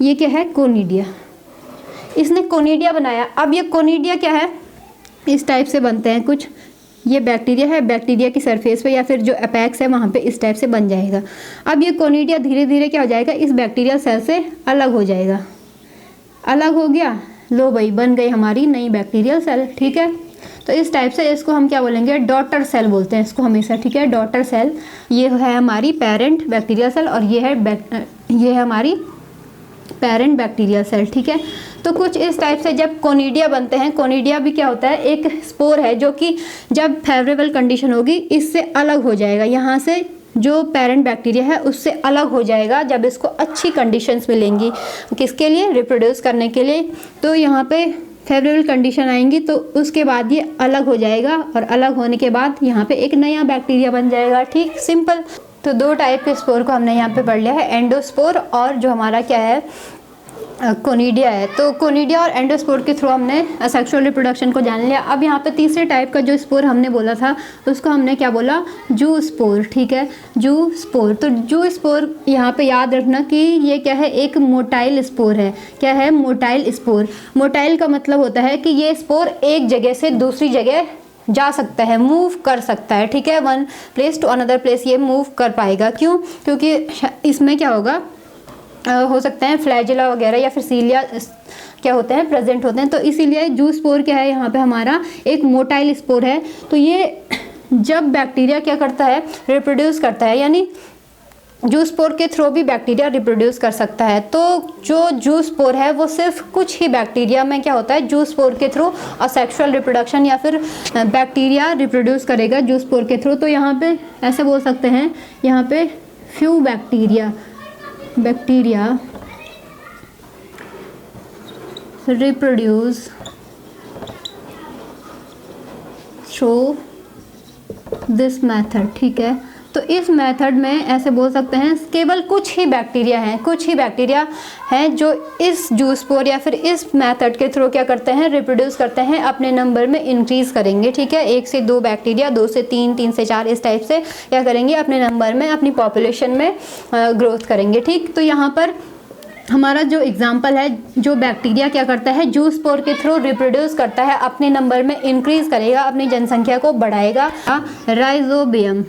ये क्या है, कोनिडिया, इसने कोनिडिया बनाया। अब ये कोनिडिया क्या है, इस टाइप से बनते हैं कुछ, ये बैक्टीरिया है, बैक्टीरिया की सरफेस पे या फिर जो अपेक्स है वहाँ पे इस टाइप से बन जाएगा। अब ये कोनिडिया धीरे धीरे क्या हो जाएगा, इस बैक्टीरिया सेल से अलग हो जाएगा, अलग हो गया, लो भाई बन गई हमारी नई बैक्टीरियल सेल। ठीक है, तो इस टाइप से इसको हम क्या बोलेंगे, डॉटर सेल बोलते हैं इसको हमेशा। ठीक है, डॉटर सेल, ये है हमारी पेरेंट बैक्टीरियल सेल, और ये है हमारी पेरेंट बैक्टीरियल सेल। ठीक है, तो कुछ इस टाइप से जब कोनिडिया बनते हैं, कोनिडिया भी क्या होता है, एक स्पोर है जो कि जब फेवरेबल कंडीशन होगी इससे अलग हो जाएगा, यहाँ से जो पेरेंट बैक्टीरिया है उससे अलग हो जाएगा जब इसको अच्छी कंडीशंस मिलेंगी। किसके लिए? रिप्रोड्यूस करने के लिए। तो यहाँ पे फेवरेबल कंडीशन आएंगी तो उसके बाद ये अलग हो जाएगा, और अलग होने के बाद यहाँ पे एक नया बैक्टीरिया बन जाएगा। ठीक, सिंपल। तो 2 टाइप के स्पोर को हमने यहाँ पे पढ़ लिया है, एंडोस्पोर और जो हमारा क्या है, कोनिडिया है। तो कोनिडिया और एंडोस्पोर के थ्रू हमने सेक्सुअल रिप्रोडक्शन को जान लिया। अब यहाँ पे तीसरे टाइप का जो स्पोर हमने बोला था उसको हमने क्या बोला? जू स्पोर। ठीक है, जू स्पोर। तो जू स्पोर यहाँ पे याद रखना कि ये क्या है, एक मोटाइल स्पोर है। क्या है? Motile spore. मोटाइल का मतलब होता है कि ये स्पोर एक जगह से दूसरी जगह जा सकता है, मूव कर सकता है। ठीक है, one place to another place ये मूव कर पाएगा। क्यों? क्योंकि इसमें क्या होगा, हो सकता है फ्लैजिला वगैरह या फिर सीलिया क्या होते हैं, प्रेजेंट होते हैं। तो इसीलिए जू स्पोर क्या है, यहाँ पे हमारा एक मोटाइल स्पोर है। तो ये जब बैक्टीरिया क्या करता है, रिप्रोड्यूस करता है, यानी जू स्पोर के थ्रू भी बैक्टीरिया रिप्रोड्यूस कर सकता है। तो जो जू स्पोर है वो सिर्फ कुछ ही बैक्टीरिया में क्या होता है, जू स्पोर के थ्रू असेक्सुअल रिप्रोडक्शन या फिर बैक्टीरिया रिप्रोड्यूस करेगा जू स्पोर के थ्रू। तो यहाँ पे ऐसे बोल सकते हैं, यहाँ पे few bacteria reproduce through this method। ठीक है, तो इस मेथड में ऐसे बोल सकते हैं केवल कुछ ही बैक्टीरिया हैं जो इस जू स्पोर या फिर इस मेथड के थ्रू क्या करते हैं, रिप्रोड्यूस करते हैं, अपने नंबर में इंक्रीज करेंगे। ठीक है, 1 से 2 बैक्टीरिया, 2 से 3, 3 से 4, इस टाइप से क्या करेंगे, अपने नंबर में, अपनी पॉपुलेशन में ग्रोथ करेंगे। ठीक, तो यहाँ पर हमारा जो एग्जाम्पल है, जो बैक्टीरिया क्या करता है, जू स्पोर के थ्रू रिप्रोड्यूस करता है, अपने नंबर में इंक्रीज करेगा, अपनी जनसंख्या को बढ़ाएगा। राइजोबियम।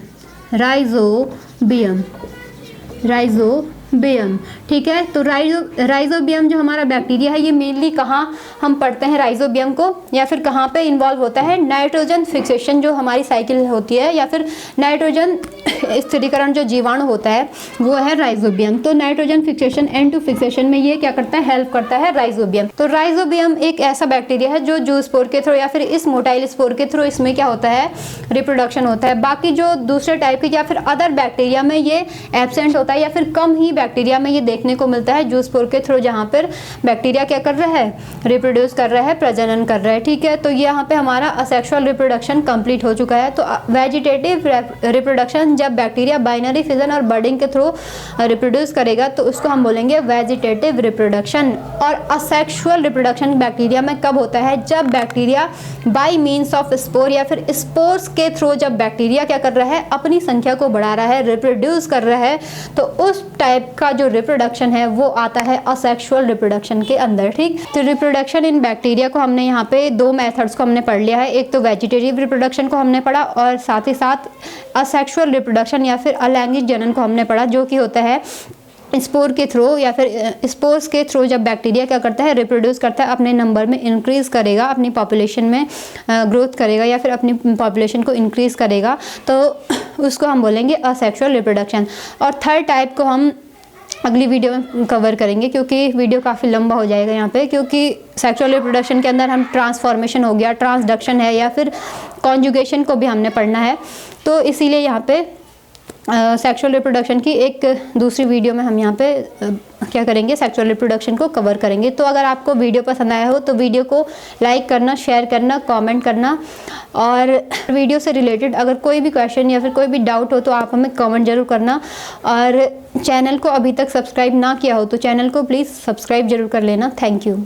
ठीक है, तो राइजोबियम जो हमारा बैक्टीरिया है ये मेनली कहाँ हम पढ़ते हैं राइजोबियम को, या फिर कहाँ पे इन्वॉल्व होता है, नाइट्रोजन फिक्सेशन जो हमारी साइकिल होती है, या फिर नाइट्रोजन स्थिरीकरण जो जीवाणु होता है वो है राइजोबियम। तो नाइट्रोजन फिक्सेशन N2 फिक्सेशन में ये क्या करता है, हेल्प करता है राइजोबियम। तो राइजोबियम एक ऐसा बैक्टीरिया है जो जू स्पोर के थ्रू या फिर इस मोटाइल स्पोर के थ्रू इसमें क्या होता है, रिप्रोडक्शन होता है। बाकी जो दूसरे टाइप के या फिर अदर बैक्टीरिया में ये एब्सेंट होता है, या फिर कम ही बैक्टीरिया में ये देखने को मिलता है जू स्पोर के थ्रू, जहाँ पर बैक्टीरिया क्या कर रहा है, रिप्रोड्यूस कर रहा है, प्रजनन कर रहा है। ठीक है, तो यहाँ पे हमारा असेक्सुअल रिप्रोडक्शन कंप्लीट हो चुका है। तो वेजिटेटिव रिप्रोडक्शन, जब बैक्टीरिया बाइनरी फिजन और बर्डिंग के थ्रू रिप्रोड्यूस करेगा तो उसको हम बोलेंगे वेजिटेटिव रिप्रोडक्शन। और असेक्सुअल रिप्रोडक्शन बैक्टीरिया में कब होता है, जब bacteria by means of spore या फिर स्पोर्स के थ्रू जब बैक्टीरिया क्या कर रहा है, अपनी संख्या को बढ़ा रहा है, रिप्रोड्यूस कर रहा है, तो उस टाइप का जो रिप्रोडक्शन है वो आता है असेक्सुअल रिप्रोडक्शन के अंदर। ठीक, तो रिप्रोडक्शन इन बैक्टीरिया को हमने यहाँ पे 2 मेथड्स को हमने पढ़ लिया है। एक तो वेजिटेटिव रिप्रोडक्शन को हमने पढ़ा, और साथ ही साथ असेक्सुअल रिप्रोडक्शन या फिर अलैंगिक जनन को हमने पढ़ा, जो कि होता है स्पोर के थ्रू या फिर स्पोर्स के थ्रू जब बैक्टीरिया क्या करता है, रिप्रोड्यूस करता है, अपने नंबर में इंक्रीज करेगा, अपनी पॉपुलेशन में ग्रोथ करेगा या फिर अपनी पॉपुलेशन को इंक्रीज करेगा, तो उसको हम बोलेंगे असेक्सुअल रिप्रोडक्शन। और थर्ड टाइप को हम अगली वीडियो में कवर करेंगे, क्योंकि वीडियो काफ़ी लंबा हो जाएगा यहाँ पे, क्योंकि सेक्सुअल रिप्रोडक्शन के अंदर हम ट्रांसफॉर्मेशन हो गया, ट्रांसडक्शन है, या फिर कॉन्जुगेशन को भी हमने पढ़ना है। तो इसीलिए यहाँ पे सेक्सुअल रिप्रोडक्शन की एक दूसरी वीडियो में हम यहाँ पे क्या करेंगे, सेक्सुअल रिप्रोडक्शन को कवर करेंगे। तो अगर आपको वीडियो पसंद आया हो तो वीडियो को लाइक करना, शेयर करना, कमेंट करना, और वीडियो से रिलेटेड अगर कोई भी क्वेश्चन या फिर कोई भी डाउट हो तो आप हमें कमेंट जरूर करना। और चैनल को अभी तक सब्सक्राइब ना किया हो तो चैनल को प्लीज़ सब्सक्राइब जरूर कर लेना। Thank you.